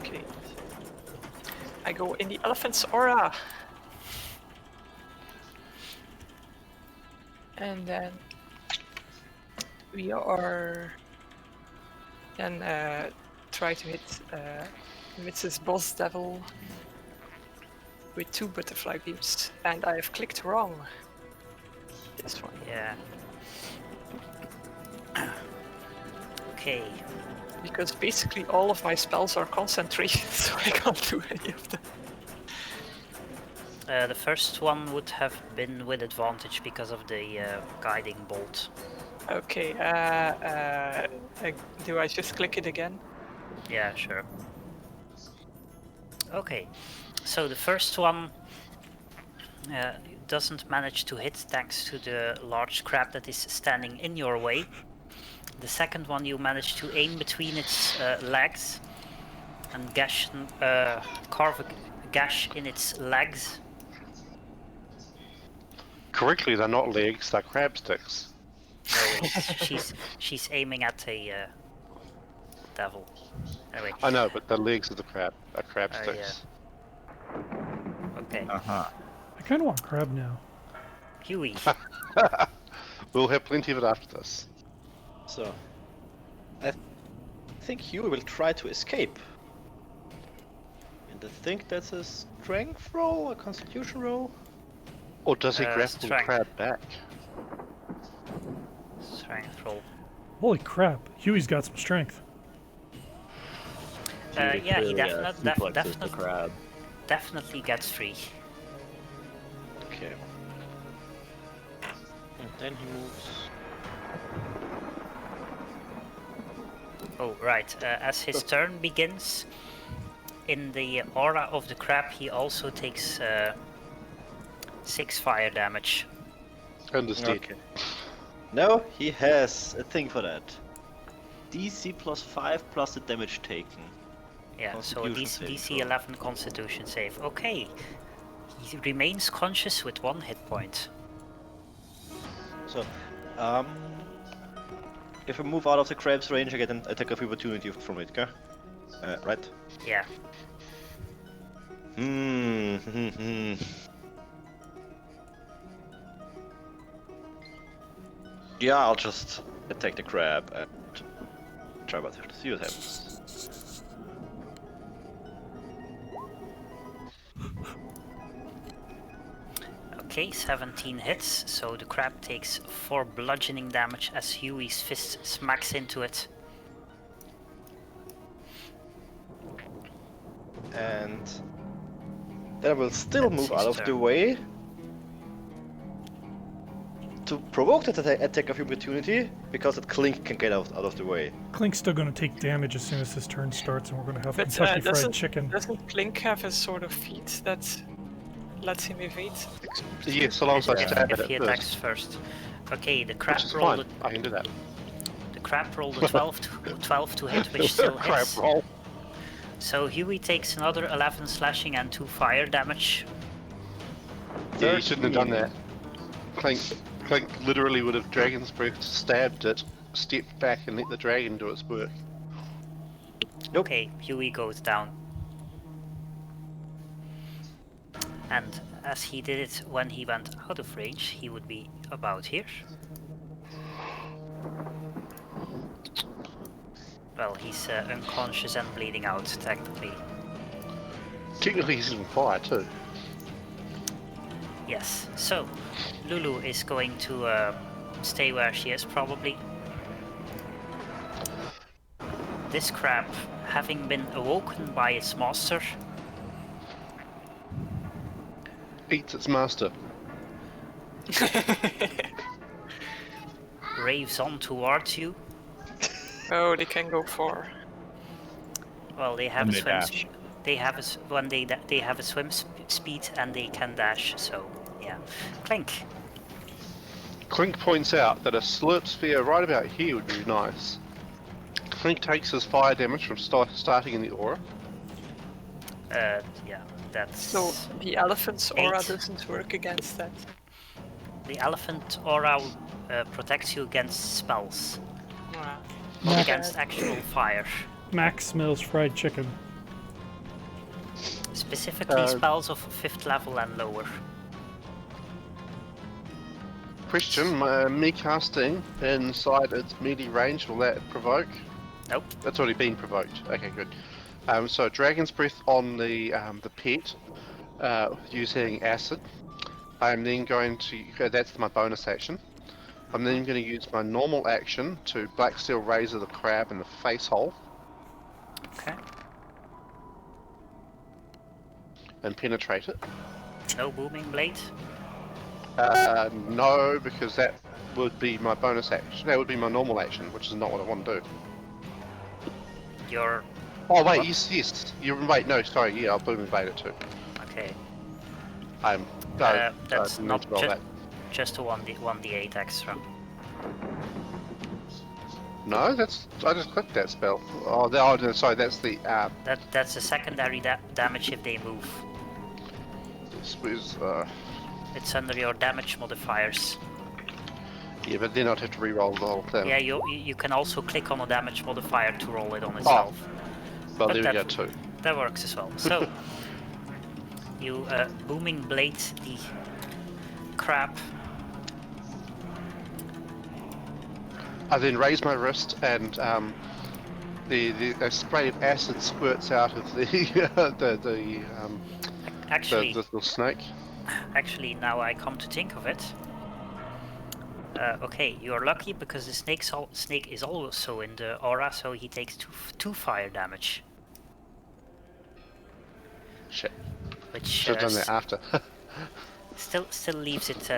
Okay. I go in the elephant's aura. And then we are then try to hit Mrs. Boss Devil with 2 butterfly beams, and I have clicked wrong. This one. Yeah. Okay. Because basically all of my spells are concentration, so I can't do any of them. The first one would have been with advantage because of the guiding bolt. Okay, do I just click it again? Yeah, sure. Okay, so the first one doesn't manage to hit thanks to the large crab that is standing in your way. The second one you manage to aim between its legs and carve a gash in its legs. Correctly, they're not legs, they're crab sticks. No, she's aiming at a devil. Anyway. I know, but the legs of the crab are crab Yeah. sticks. Okay. Uh-huh. I kind of want crab now. Huey. We'll have plenty of it after this. So, I think Huey will try to escape. And I think that's a strength roll, a constitution roll. Or does he grapple the strength. crab back? Strength roll. Holy crap, Huey's got some strength. Yeah, he Clearly, suplexes the definitely crab. definitely gets free. Okay. And then he moves. Oh, right. As his turn begins, in the aura of the crab, he also takes 6 fire damage. Understood. Okay. No, he has a thing for that. DC +5 plus the damage taken. Yeah, so a Constitution DC save, 11 Constitution save. Okay. He remains conscious with 1 hit point. So, if I move out of the crab's range, I get an attack of opportunity from it, okay? Right? Yeah. Yeah, I'll just attack the crab and try to see what happens. Okay, 17 hits, so the crab takes 4 bludgeoning damage as Huey's fist smacks into it. And then I will still That's move his out of turn. the way to provoke that attack of opportunity, because that Clink can get out of the way. Clink's still going to take damage as soon as his turn starts, and we're going to have But Kentucky Fried Chicken. doesn't Clink have a sort of feat that lets him evade? Yeah, so long as I stab If at he it attacks first. first. Okay, the crab Which is rolled fine, I can do that. the crab rolled a 12 to hit, which still Crab hits. roll. So Huey takes another 11 slashing and 2 fire damage. Yeah, you shouldn't have done that. Clink literally would have Dragon's Breath stabbed it, stepped back and let the dragon do its work. Okay, Huey goes down. And as he did it when he went out of range, he would be about here. Well, he's unconscious and bleeding out, technically. Technically he's in fire too. Yes, so Lulu is going to stay where she is, probably. This crab, having been awoken by its master, Eats its master. raves on towards you. Oh, they can go far. Well, they have And a they swim. dash. They have they have a swim speed and they can dash. So yeah, Clink. Clink points out that a slurp sphere right about here would be nice. Clink takes his fire damage from starting in the aura. Yeah, that's... So the elephant's aura 8. doesn't work against that. The elephant aura protects you against spells, Ah. not Max, against actual fire. Max smells fried chicken. Specifically spells of 5th level and lower. Question, me casting inside its melee range, will that provoke? Nope. That's already been provoked. Okay, good. So Dragon's Breath on the pet, using acid. I'm then going to, that's my bonus action. I'm then going to use my normal action to Black Steel Razor the crab in the face hole Okay. and penetrate it. No booming blade. No, because that would be my bonus action. That would be my normal action, which is not what I want to do. Your... Oh wait, What? yes. Wait, no, sorry. Yeah, I'll booming blade it too. Okay. need That's not to roll that. just a 1d8 extra. No, I just clicked that spell. Oh, no, sorry, that's the That's a secondary damage if they move. this was, It's under your damage modifiers. yeah, but then I'd have to re-roll the whole thing. Yeah, you can also click on a damage modifier to roll it on itself. Well, but there we go that- too. That works as well. So, you booming blade the crab. I then raise my wrist and a spray of acid squirts out of the Actually, little snake. Actually, now I come to think of it. Okay, you're lucky because the snake is also in the aura, so he takes two fire damage, Shit, which should have done that after. still leaves it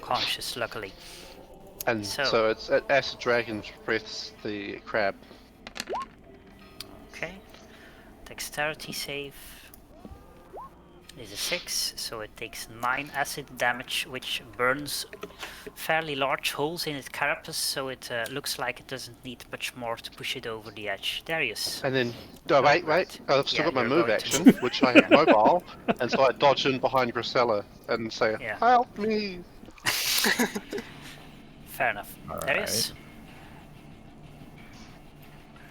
conscious. Luckily. And So- so it's acid dragon breaths the crab. Okay. Dexterity save is a 6, so it takes 9 acid damage, which burns fairly large holes in its carapace, so it looks like it doesn't need much more to push it over the edge. Darius. And then, no, wait, right. I've still Yeah, got my you're move going to action, move. which I have mobile, and so I dodge in behind Grisella and say, Yeah. help me! Fair enough. Alright. Darius.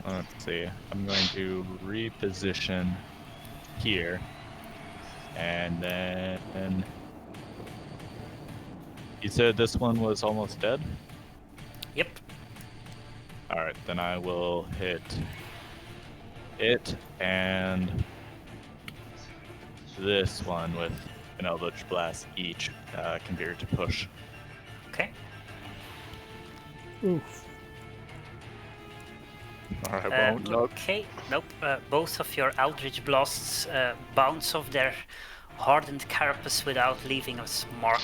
Let's see. I'm going to reposition here. And then... You said this one was almost dead? Yep. Alright, then I will hit it and this one with an Eldritch Blast each, configured to push. Okay. Oof. I won't look. Okay. Nope. Both of your Eldritch Blasts bounce off their hardened carapace without leaving a mark.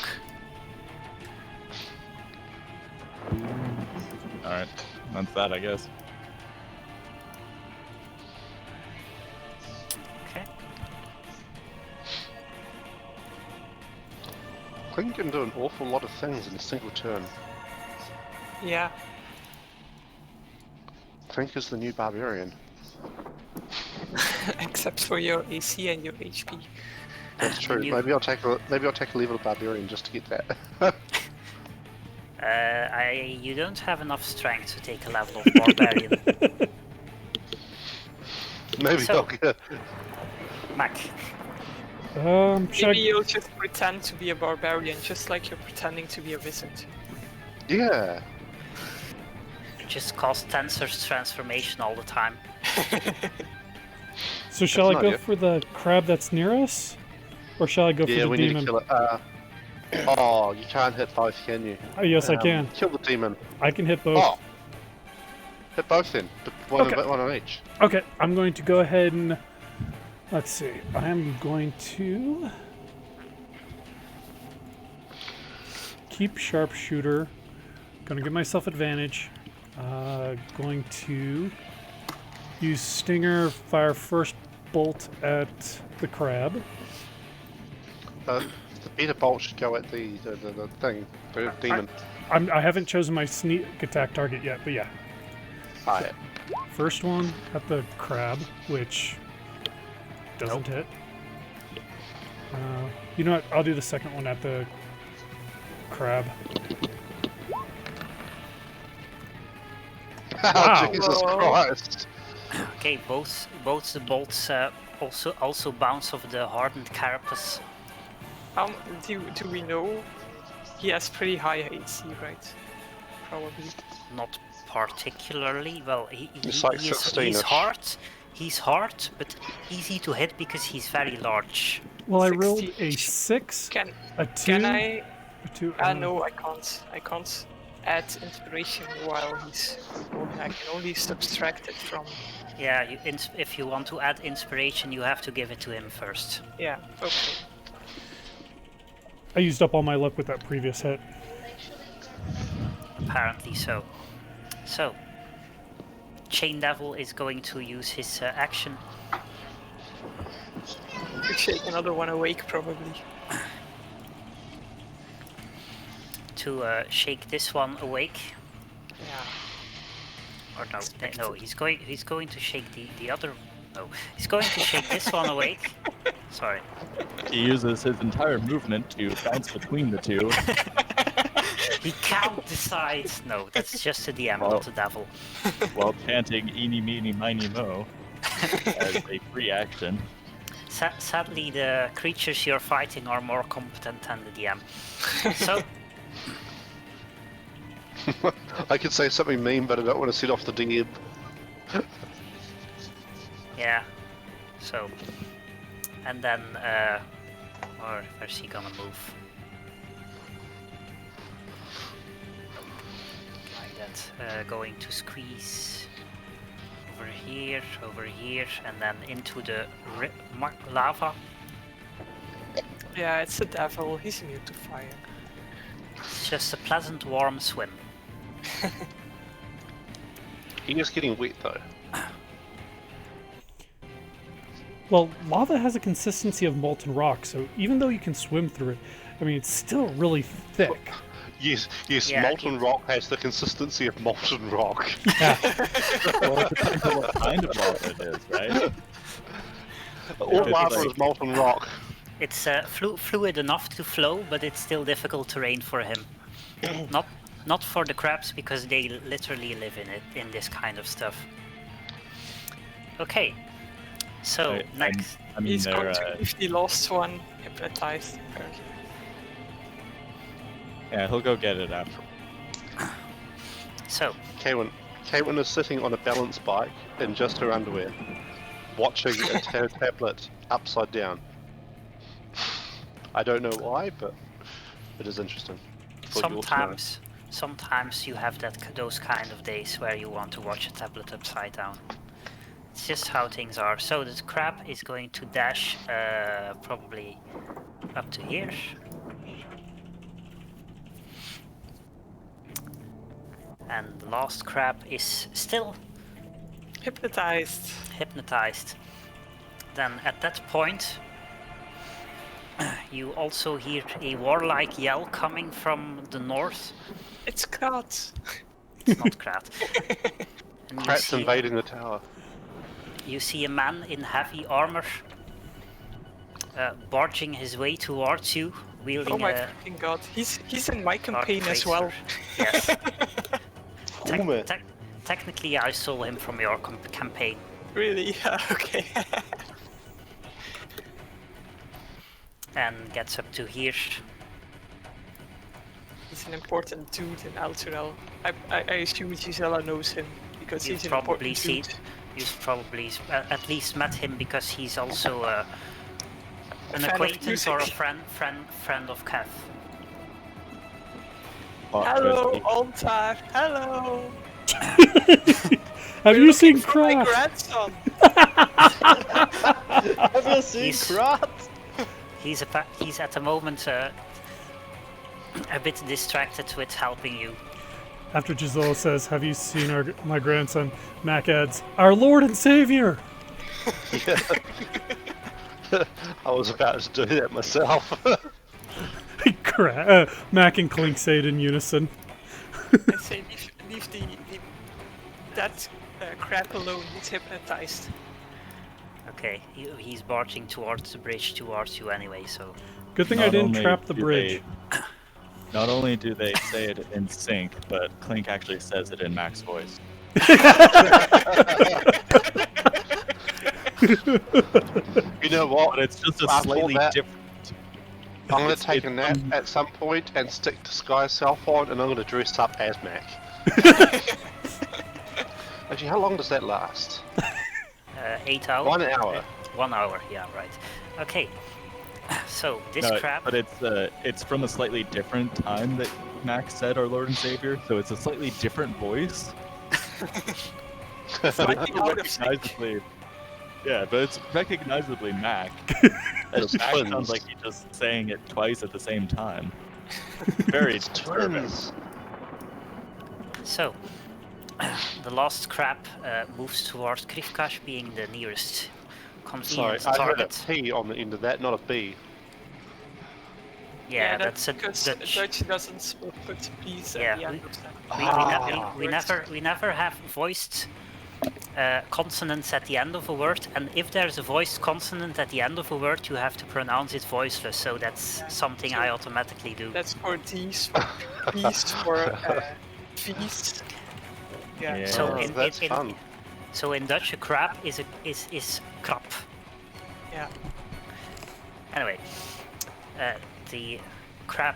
Alright, that's that, I guess. Okay. Clink can do an awful lot of things in a single turn. Yeah. Clink is the new barbarian. Except for your AC and your HP. That's true. You- Maybe I'll take a level of barbarian just to get that. You don't have enough strength to take a level of barbarian. Maybe So- I'll get... Mac. Should Maybe I, you'll just pretend to be a barbarian, just like you're pretending to be a wizard. Yeah. Just cast Tensor's transformation all the time. so shall I That's an go idea. for the crab that's near us, or shall I go Yeah, for we the need demon? to kill it. Oh, you can't hit both, can you? Oh, yes, I can. Kill the demon. I can hit both. Oh! Hit both then. One, Okay. one on each. Okay, I'm going to go ahead and let's see. I am going to keep sharpshooter. Going to give myself advantage. Going to use stinger. Fire first bolt at the crab. The better bolt should go at the thing, the demon. I haven't chosen my sneak attack target yet, but yeah. Alright. First one at the crab, which doesn't hit. You know what? I'll do the second one at the crab. Wow. Jesus Christ. Okay, both the bolts also bounce off the hardened carapace. Do we know? He has pretty high AC, right? Probably. Not particularly. Well, It's like he's 16-ish. hard. He's hard, but easy to hit because he's very large. Well, I rolled 60. a 6, Can a 2, can I? a 2. No, I can't. I can't add inspiration while he's rolling. I can only subtract it from. Yeah, if you want to add inspiration, you have to give it to him first. Yeah. Okay. I used up all my luck with that previous hit. Apparently so. So, Chain Devil is going to use his action You shake another one awake, probably. to shake this one awake. Yeah. Or no, he's going to shake the other. No, he's going to shake this one awake. Sorry. He uses his entire movement to bounce between the two. He can't decide. No, that's just a DM, Oh. not a devil. While chanting "Eeny, meeny, miny, mo" as a free action. Sadly, the creatures you're fighting are more competent than the DM. So, I could say something mean, but I don't want to set off the DM. yeah. So, and then, or where's he gonna move? Like that. Going to squeeze over here, and then into the lava. Yeah, it's a devil. He's immune to fire. It's just a pleasant, warm swim. He is getting wet though. Well, lava has a consistency of molten rock, so even though you can swim through it, I mean, it's still really thick. Yes, Yeah, molten rock has the consistency of molten rock. Well, it depends on what kind of lava it is, right? All it's lava like- is molten rock. It's fluid enough to flow, but it's still difficult terrain for him. Not for the crabs, because they literally live in it, in this kind of stuff. Okay, so next. I mean, He's they're, going to leave the last one hypnotized. Apparently. yeah, he'll go get it after. So, Kaywin is sitting on a balance bike in just her underwear, watching a tablet upside down. I don't know why, but it is interesting. Thought you ought to know. sometimes you have those kind of days where you want to watch a tablet upside down. It's just how things are. So the crab is going to dash probably up to here. And the last crab is still Hypnotized. hypnotized. Then at that point, you also hear a warlike yell coming from the north. It's Krat. It's not Krat. And Krat's invading the tower. you see a man in heavy armor barging his way towards you, wielding Oh my a fucking god. He's in my dark campaign as well. tracer. Yes. Boom. Technically, I stole him from your campaign. Really? Okay. And gets up to here. He's an important dude in Alterel. I assume Gisela knows him because You've he's an probably important seen, dude. you've probably at least met him because he's also an fan of acquaintance or a music. friend of Kev. Hello, Altar. Hello. Have We're you seen looking for my Krat? grandson. Have you seen He's- Krat? He's at the moment a bit distracted with helping you. After Giselle says, "Have you seen my grandson?" Mac adds, "Our Lord and Savior." I was about to do that myself. Mac and Clink say it in unison. I say leave the that crab alone. He's hypnotized. Okay, he's barging towards the bridge towards you anyway, so... Good thing I Not didn't only trap the do bridge. Not only do they say it in sync, but Clink actually says it in Mac's voice. You know what? But it's just a After slightly that, different. I'm gonna It's- take a it's, nap at some point and stick disguise self on, and I'm gonna dress up as Mac. Actually, how long does that last? 8 hours? 1 hour. 1 hour, yeah, right. Okay, so this No, crab... but it's from a slightly different time that Mac said our Lord and Savior, so it's a slightly different voice. Slightly out of sync. Recognizably, yeah, but it's recognizably Mac. It's Mac twins. sounds like he's just saying it twice at the same time. Very It's disturbing. twins. So, the last crab moves towards Krivkash, being the nearest Sorry, convenient I heard a target. P on the end of that, not a B. Yeah, that's a because Dutch. Dutch doesn't put P's Yeah, at the end of them. We never have voiced consonants at the end of a word, and if there's a voiced consonant at the end of a word, you have to pronounce it voiceless. So that's something I automatically do. That's for D's, for P's, for V's. Yeah. Yeah. So Oh, that's fun. So in Dutch, a crab is krap. Yeah. Anyway, the crab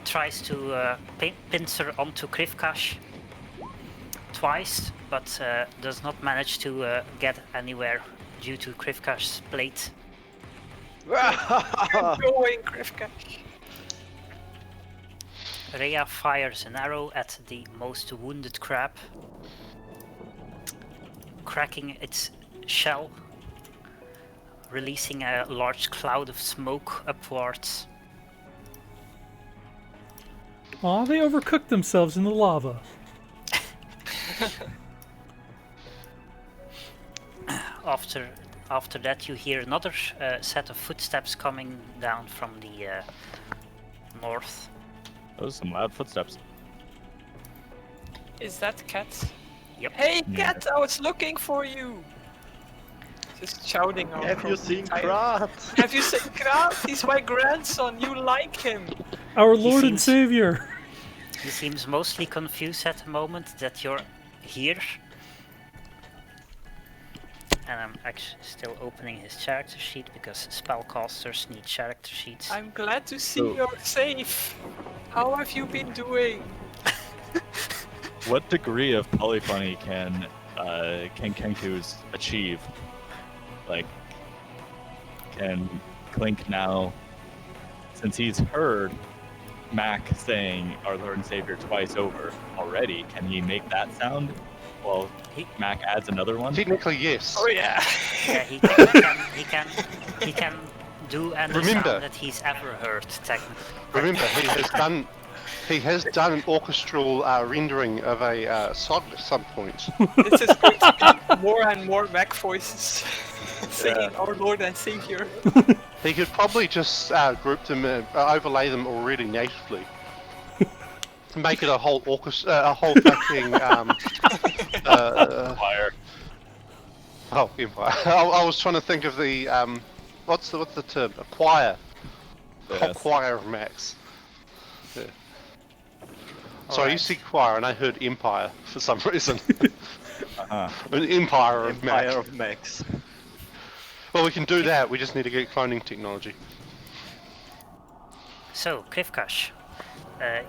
tries to pincer onto Krivkash twice, but does not manage to get anywhere due to Krivkash's plate. Going, Krivkash. Rhea fires an arrow at the most wounded crab, cracking its shell, releasing a large cloud of smoke upwards. Aw, they overcooked themselves in the lava. After that, you hear another set of footsteps coming down from the north. Those are some loud footsteps. Is that Cat? Yep. Hey, Yeah. Cat! I was looking for you. Just shouting out. Have you from seen the entire- Krat? Have you seen Krat? He's my grandson. You like him. Our Lord and seems- Savior. He seems mostly confused at the moment that you're here. And I'm actually still opening his character sheet because spellcasters need character sheets. I'm glad to see So- you're safe. How have you been doing? What degree of polyphony can Kenku's achieve? Like, can Clink now, since he's heard Mac saying our Lord and Savior twice over already, can he make that sound? Well, Mac adds another one. Technically, yes. Oh yeah. Yeah, he can do any Remember- sound that he's ever heard, technically. Remember, he has done an orchestral rendering of a song at some point. This is going to be more and more Mac voices singing our Lord and Savior. He could probably just group them, overlay them already natively. Make it a whole orchestra, a whole fucking Fire. oh, Empire. I was trying to think of the what's the term? A choir. Whole Yes. choir of Max. Yeah. So I Alright. used to see choir and I heard Empire for some reason. Uh-huh. An Empire of Max. Empire of Max. Well, we can do that. We just need to get cloning technology. So, Krivkash,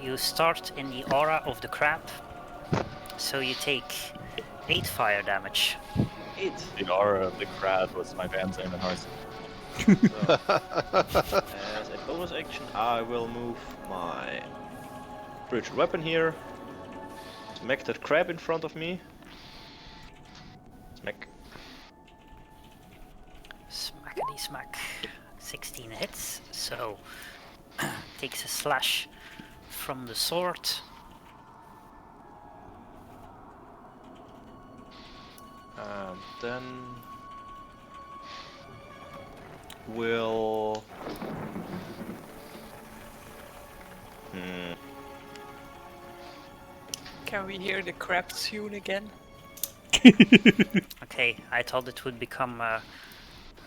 you start in the aura of the crab, so you take 8 fire damage. The aura of the crab was my band's name in Hearthstone. As a bonus action, I will move my spiritual weapon here. Smack that crab in front of me. Smack. Smackety smack. 16 hits, so takes a slash from the sword. And then we'll Can we hear the crab tune again? Okay, I thought it would become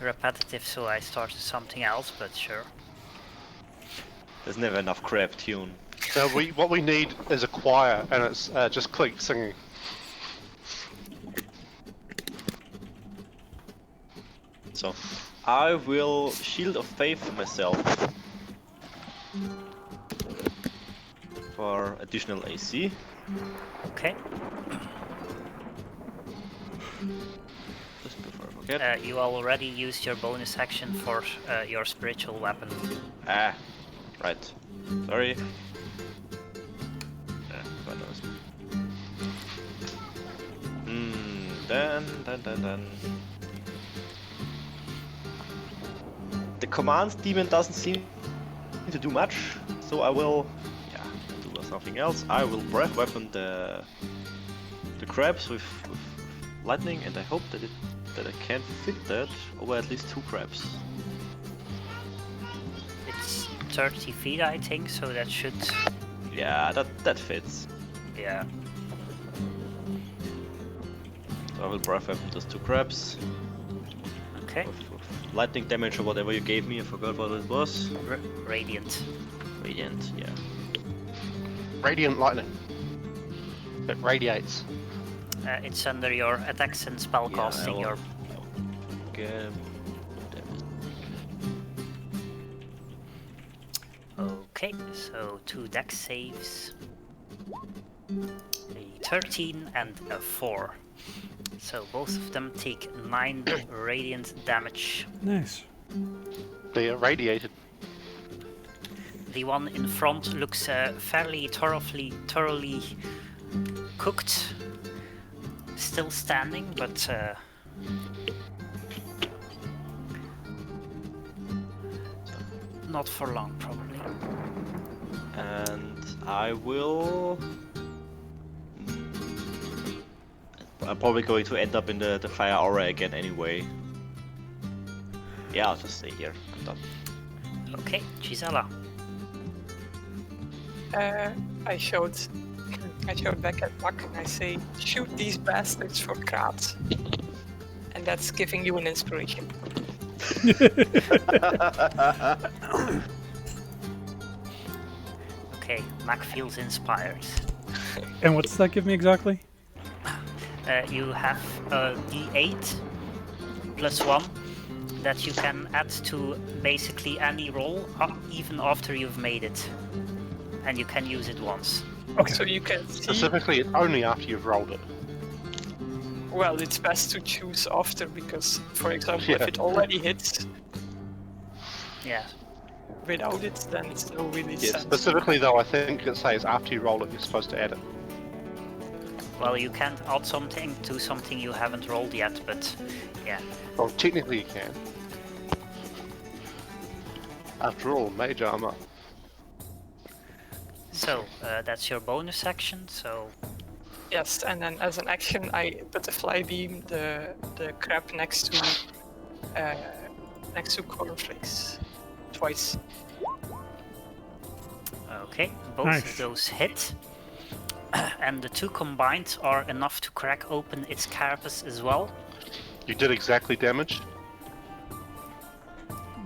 repetitive, so I started something else, but sure. There's never enough crab tune. Now what we need is a choir, and it's just Clink singing. So, I will Shield of Faith myself for additional AC. Okay. Just before I forget. You already used your bonus action for your spiritual weapon. Ah, right. Sorry. God knows. Then. The command demon doesn't seem to do much, so I will, do something else. I will breath weapon the crabs with lightning, and I hope that I can fit that over at least 2 crabs. It's 30 feet, I think, so that should. Yeah, that fits. Yeah. So I will breath weapon those 2 crabs. Okay. With lightning damage or whatever you gave me, I forgot what it was. Radiant. Radiant, yeah. Radiant lightning. It radiates. It's under your attacks and spellcasting. Yeah, Your Okay. okay. So 2 dex saves. A 13 and a 4. So both of them take 9 radiant damage. Nice. They are radiated. The one in front looks fairly thoroughly cooked. Still standing, but not for long, probably. And I will. I'm probably going to end up in the fire aura again anyway. Yeah, I'll just stay here. I'm done. Okay, Gisela. I showed back at Mac and I say, shoot these bastards for Kraat. And that's giving you an inspiration. Okay, Mac feels inspired. And what's that give me exactly? You have a d8 plus 1 that you can add to basically any roll, even after you've made it. And you can use it once. Okay. So you can see, Specifically, it's only after you've rolled it. well, it's best to choose after because, for example, if Yeah. it already hits Yeah. without it, then it's no really Yeah, sense. specifically though, I think it says after you roll it, you're supposed to add it. Well, you can't add something to something you haven't rolled yet, but yeah. Well, technically you can. After all, mage armor. So, that's your bonus action, so Yes, and then as an action, I butterfly beam the crab next to Cornflakes twice. okay, both Nice. of those hit. And the 2 combined are enough to crack open its carapace as well. You did exactly damage.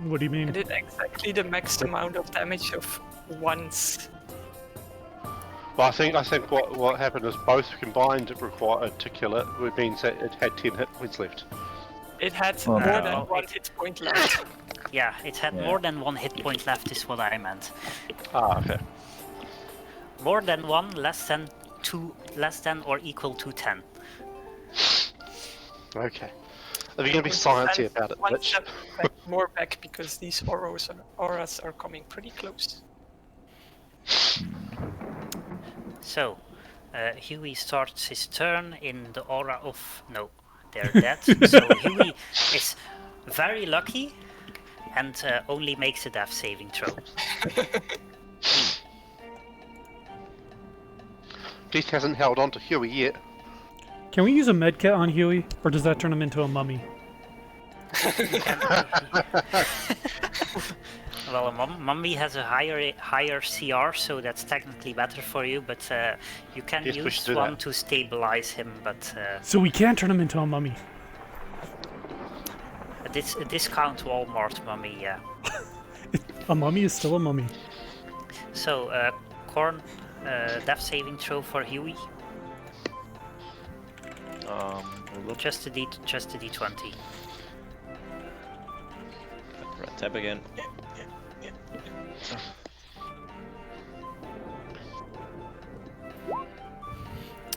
What do you I mean? did exactly the max amount of damage of once. Well, I think what happened is both combined required to kill it, which means that it had 10 hit points left. It had Oh, more no. than 1 hit point left. Yeah, it had Yeah. more than 1 hit point left is what I meant. Ah, okay. More than 1, less than 2, less than or equal to 10. Okay. Are you going to be sciencey about it, One bitch? step more back because these auras are coming pretty close. So, Huey starts his turn in the aura of... No, they're dead. So Huey is very lucky and only makes a death saving throw. Beast hasn't held on to Huey yet. Can we use a medkit on Huey, or does that turn him into a mummy? Well, Mummy has a higher CR, so that's technically better for you. But you can Yes, we use should do one that. to stabilize him. But So we can't turn him into a mummy. a discount Walmart Mummy, yeah. A mummy is still a mummy. So, Corn, death saving throw for Huey. Hold up. Just a D20. Right, tab again.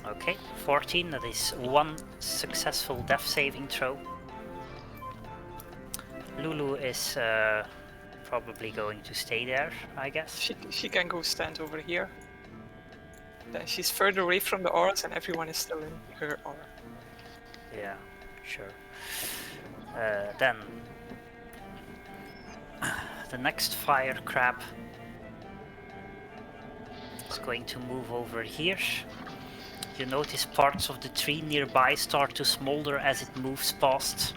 Okay, 14. That is one successful death saving throw. Lulu is probably going to stay there, I guess. She can go stand over here. Then she's further away from the auras and everyone is still in her aura. Yeah, sure. Then the next fire crab is going to move over here. You notice parts of the tree nearby start to smolder as it moves past.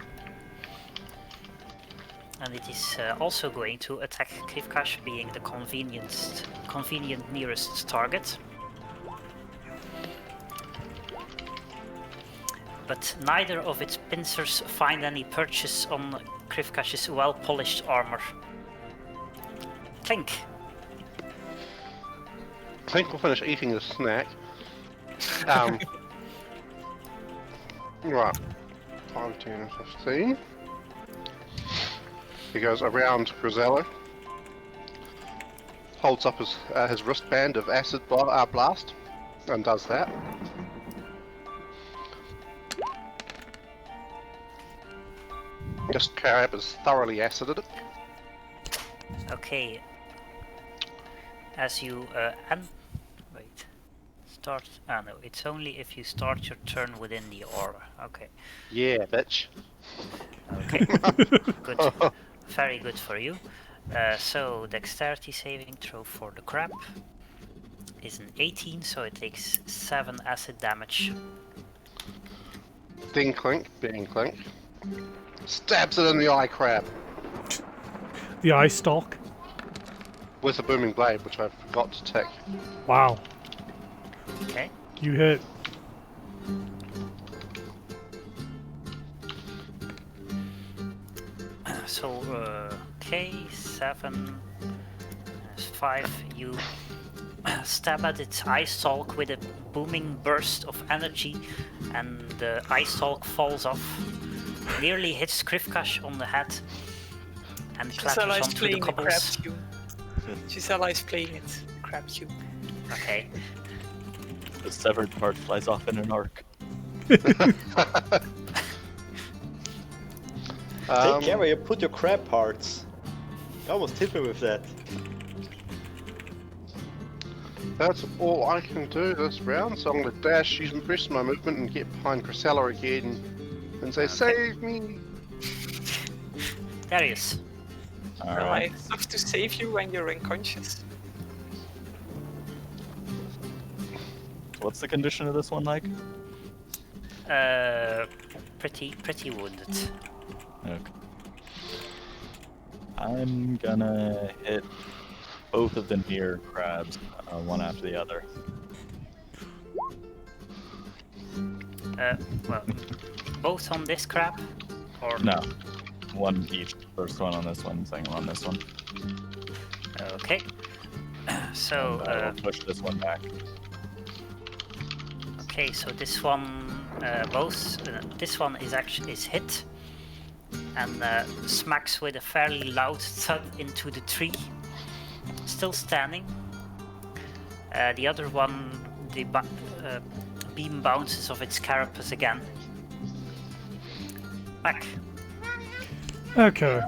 And it is also going to attack Krivkash, being the convenient nearest target. But neither of its pincers find any purchase on Krivkash's well-polished armor. Clink. Clink will finish eating the snack. Right. 5, 10, 15. He goes around Grisello. Holds up his wristband of acid blast. And does that. This crab is thoroughly acidic. Okay. As you wait. Start. Ah no, it's only if you start your turn within the aura. Okay. Yeah, bitch. Okay. Good. Very good for you. So dexterity saving throw for the crab is an 18, so it takes 7 acid damage. Then Clink, being Clink, stabs it in the eye crab The eye stalk. with a booming blade, which I forgot to tick. Wow. Okay. You hit. So okay, 7, 5. You stab at its eye stalk with a booming burst of energy, and the eye stalk falls off, nearly hits Krivkash on the head, and clatters Gisela is onto the playing the crab cobbles. tune. Gisela is playing it. Crab tune. Okay. The severed part flies off in an arc. Take care where you put your crab parts. You almost hit me with that. That's all I can do this round, so I'm going to dash, use the rest of my movement, and get behind Crisella again and say, "Save me!" Darius. Well, Alright. I have to save you when you're unconscious. What's the condition of this one like? Pretty wounded. Okay. I'm gonna hit both of the near crabs, one after the other. Well, both on this crab, or No, one each. First one on this one, second one on this one. Okay. So And I will push this one back. okay, so this one, this one is hit, and smacks with a fairly loud thud into the tree. Still standing. The other one, the beam bounces off its carapace again. Back. Okay.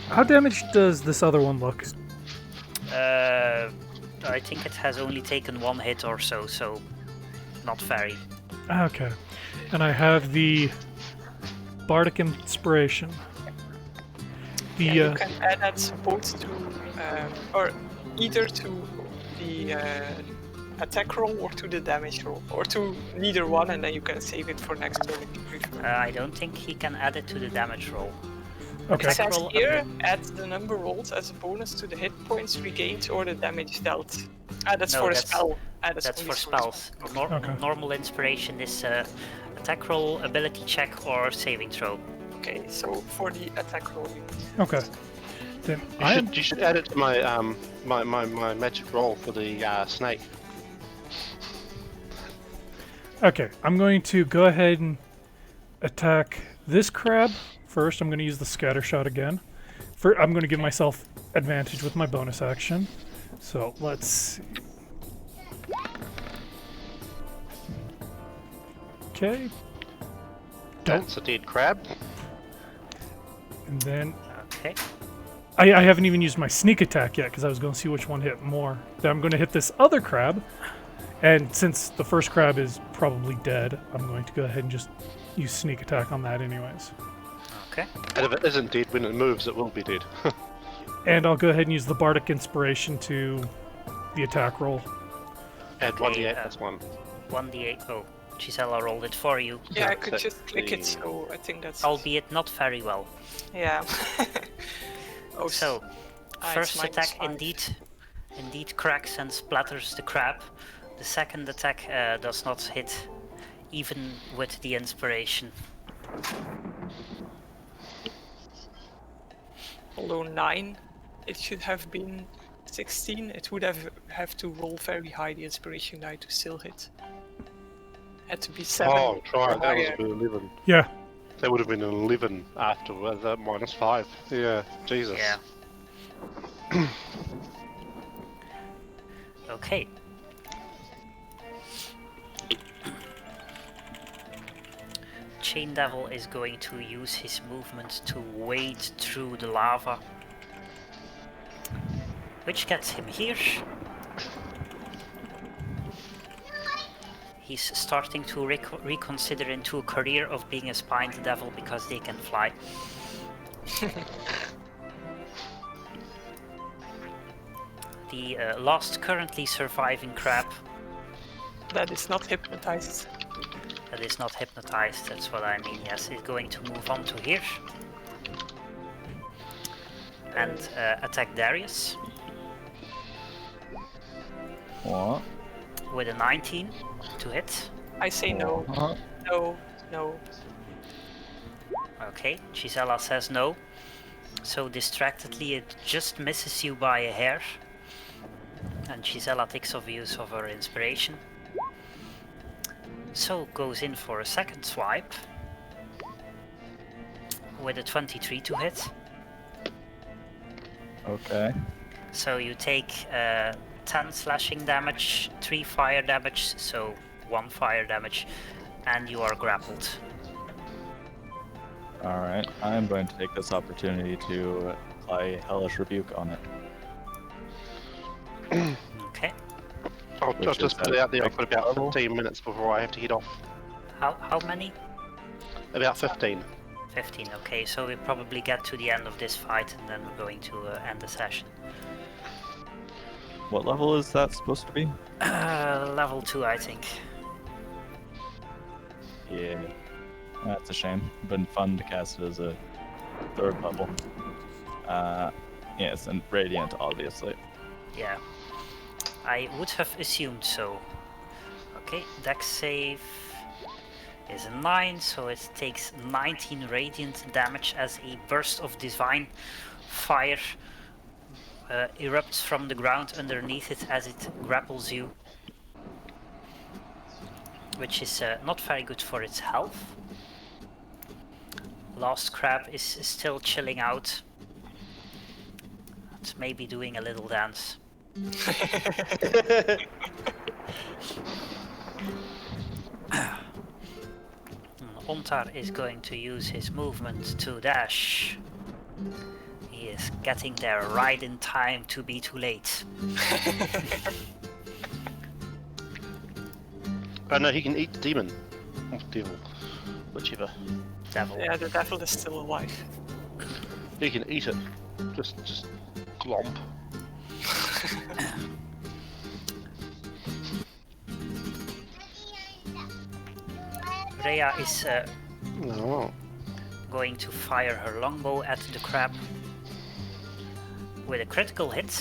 How damaged does this other one look? I think it has only taken 1 hit or so, so not very. Okay. And I have the Bardic Inspiration. The You can add that both to, or either to the attack roll or to the damage roll, or to neither one, and then you can save it for next turn if you prefer. I don't think he can add it to the damage roll. Okay. It says roll here, ability. add the number rolled as a bonus to the hit points regained or the damage dealt. Ah, that's No, for a that's- spell. Ah, That's only for a spells. spell. Okay. Normal inspiration is attack roll, ability check, or saving throw. Okay, so for the attack roll. Okay. Then You should add it to my magic roll for the snake. Okay, I'm going to go ahead and attack this crab first. I'm going to use the scatter shot again. I'm going to give myself advantage with my bonus action. So let's see. Okay. That's a dead crab. And then Okay. I haven't even used my sneak attack yet because I was going to see which one hit more. Then I'm going to hit this other crab. And since the first crab is probably dead, I'm going to go ahead and just use sneak attack on that anyways. Okay. And if it isn't dead when it moves, it will be dead. And I'll go ahead and use the Bardic Inspiration to the attack roll. Add Okay, 1d8 plus 1. 1d8. Oh, Gisela rolled it for you, Yeah, I Yeah, could so just click it, the- so I think that's. albeit not very well. Yeah. Oh, So, it's first minus attack 5. indeed cracks and splatters the crab. The second attack does not hit, even with the inspiration. Although 9, it should have been 16. It would have to roll very high the inspiration die to still hit. Had to be 7. Oh, try or it. That was higher. an 11. Yeah. That would have been an 11 after that minus 5. Yeah, Jesus. Yeah. Okay. Chain Devil is going to use his movement to wade through the lava, which gets him here. He's starting to reconsider into a career of being a spined devil because they can fly. The last currently surviving crab That is not hypnotized. that is not hypnotized, that's what I mean, yes, is going to move on to here. And attack Darius What? with a 19 to hit. I say no. Huh? No. No. Okay, Gisela says no. So distractedly it just misses you by a hair. And Gisela takes off use of her inspiration. So goes in for a second swipe. With a 23 to hit. Okay. So you take 10 slashing damage, 3 fire damage, so 1 fire damage, and you are grappled. Alright. I'm going to take this opportunity to apply Hellish Rebuke on it. Okay. I'll Which just is put it out there. I've at got about level? 15 minutes before I have to head off. How many? About 15. 15, okay, so we probably get to the end of this fight and then we're going to end the session. What level is that supposed to be? Level 2, I think. Yeah. That's a shame. Been fun to cast it as a third level. Yes, and Radiant, obviously. Yeah. I would have assumed so. Okay, Dex save is a 9, so it takes 19 radiant damage as a burst of divine fire erupts from the ground underneath it as it grapples you. Which is not very good for its health. Last crab is still chilling out. It's maybe doing a little dance. Ontar is going to use his movement to dash. He is getting there right in time to be too late. Oh no, he can eat the demon. Or devil. Whichever. Devil. Yeah, the devil is still alive. He can eat it. Just glomp. Rhea is No. going to fire her longbow at the crab with a critical hit.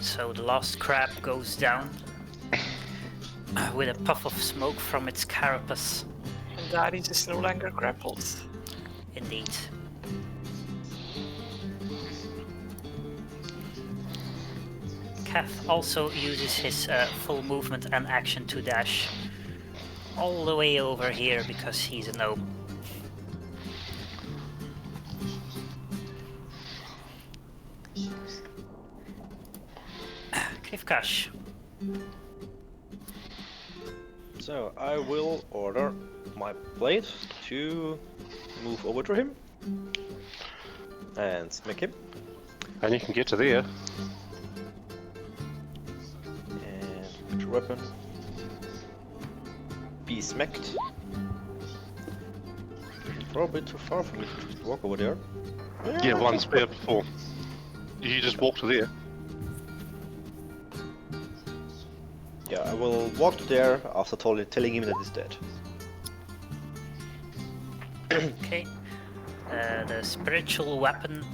So the last crab goes down with a puff of smoke from its carapace. And Darius is no longer grappled. Indeed. Keth also uses his full movement and action to dash all the way over here because he's a gnome. Krivkash. So I will order my blade to move over to him and smack him. And you can get to there. And put your weapon. Be smacked. Probably too far for me to just walk over there. Yeah, one spear before. You just walk to there. Yeah, I will walk to there after telling him that he's dead. Okay. The spiritual weapon,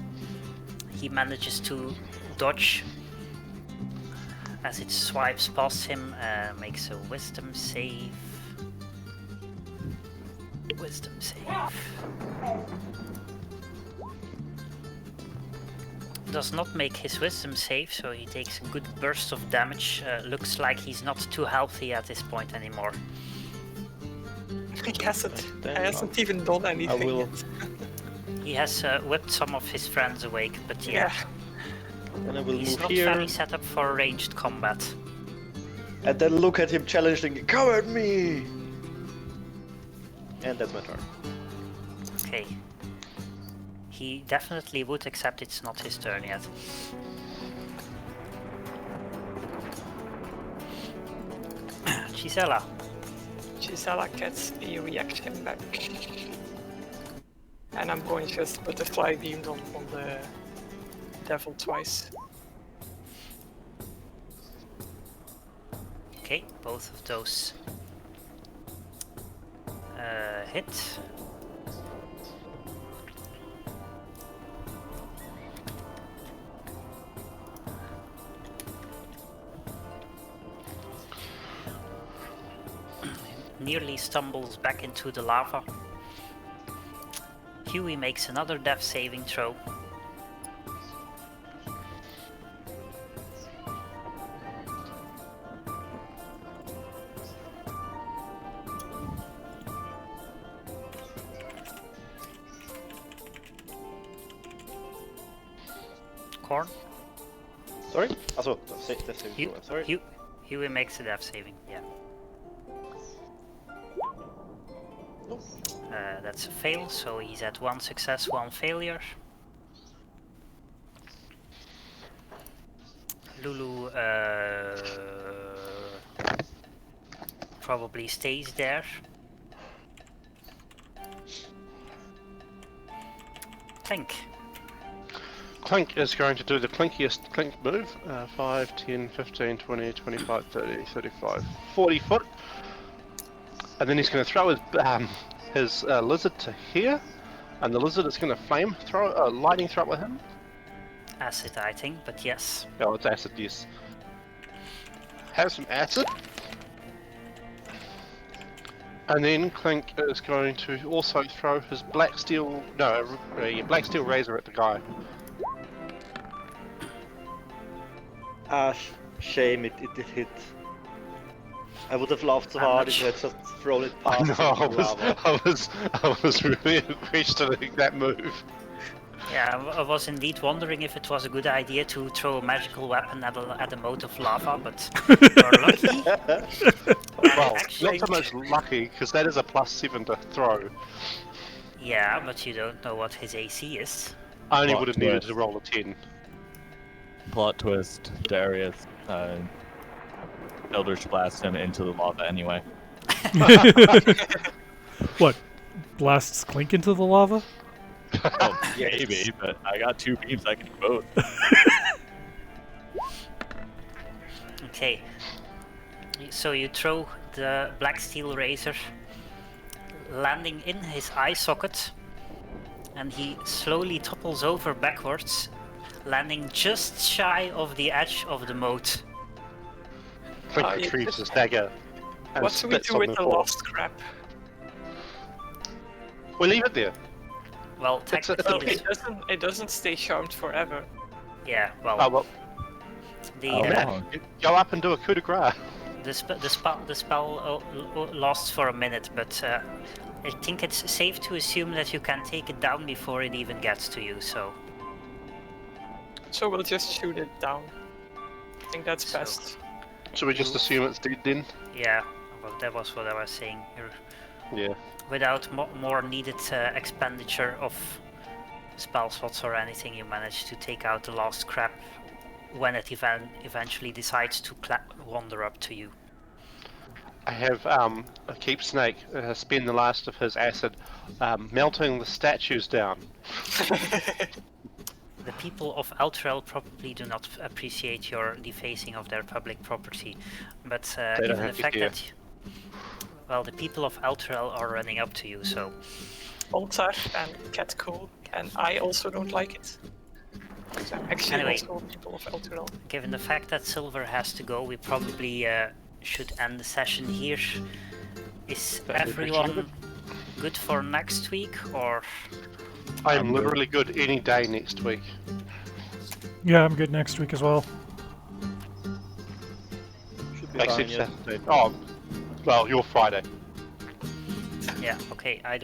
he manages to dodge as it swipes past him, makes a wisdom save. Wisdom save. Does not make his wisdom save, so he takes a good burst of damage. Looks like he's not too healthy at this point anymore. He hasn't. Then I hasn't even done anything. will- yet. He has whipped some of his friends awake, but yeah, And I will he's move not here very set up for ranged combat. and then look at him challenging, come at me! And that's my turn. Okay. He definitely would, except it's not his turn yet. Gisela. Gisela gets a reaction back. And I'm going to just put the fly beam on the devil twice. Okay, both of those hit. Nearly stumbles back into the lava. Huey makes another death saving throw. Corn. Sorry? Also, that's Hu- sorry. Huey makes a death saving, yeah. That's a fail, so he's at 1 success, 1 failure. Lulu probably stays there. Clink. Clink is going to do the clinkiest Clink move. 5, 10, 15, 20, 25, 30, 35, 40 foot. And then he's going to throw his lizard to here. And the lizard is going to lightning throw at him. Acid, I think, but yes. Oh, it's acid, yes. Have some acid. And then Clink is going to also throw his black steel razor at the guy. Shame it hit. I would have laughed so I'm hard not if you had just thrown it past No, into the lava. I was really questioning that move. Yeah, I was indeed wondering if it was a good idea to throw a magical weapon at a moat of lava, but you're lucky. Well, Actually- not so much lucky, because that is a +7 to throw. Yeah, but you don't know what his AC is. I only Plot would have needed twist. to roll a 10. Plot twist, Darius Eldritch blast him into the lava anyway. What? Blasts Clink into the lava? Oh, maybe, but I got 2 beams, I can do both. Okay. So you throw the black steel razor. landing in his eye socket, and he slowly topples over backwards, landing just shy of the edge of the moat. Clink Ah, retrieves his dagger. And What do we spits do on with the the floor. lost crab? We leave it there. Well, a- technically, Well, it doesn't stay charmed forever. yeah. Well, Oh well, the Oh, Matt, wow. go up and do a coup de grace. the spell lasts for a minute, but I think it's safe to assume that you can take it down before it even gets to you. So So we'll just shoot it down. I think that's So- best. Should we just assume it's dead then? yeah, well, that was what I was saying. Yeah. Without more needed expenditure of spell slots or anything, you manage to take out the last crab when it eventually decides to wander up to you. I have a keep snake spend the last of his acid melting the statues down. The people of Elturel probably do not appreciate your defacing of their public property, but They don't even the have to fact care. that, well, the people of Elturel are running up to you, so Altar and Cat Cool, and I also don't like it. So I'm actually Anyway. also people of Elturel. given the fact that Silver has to go, we probably should end the session here. Is That'd be everyone good for next week, or I I'm am good. literally good any day next week. Yeah, I'm good next week as well. Should be fine, Except yeah. Saturday. Oh, well, you're Friday. yeah? Okay, I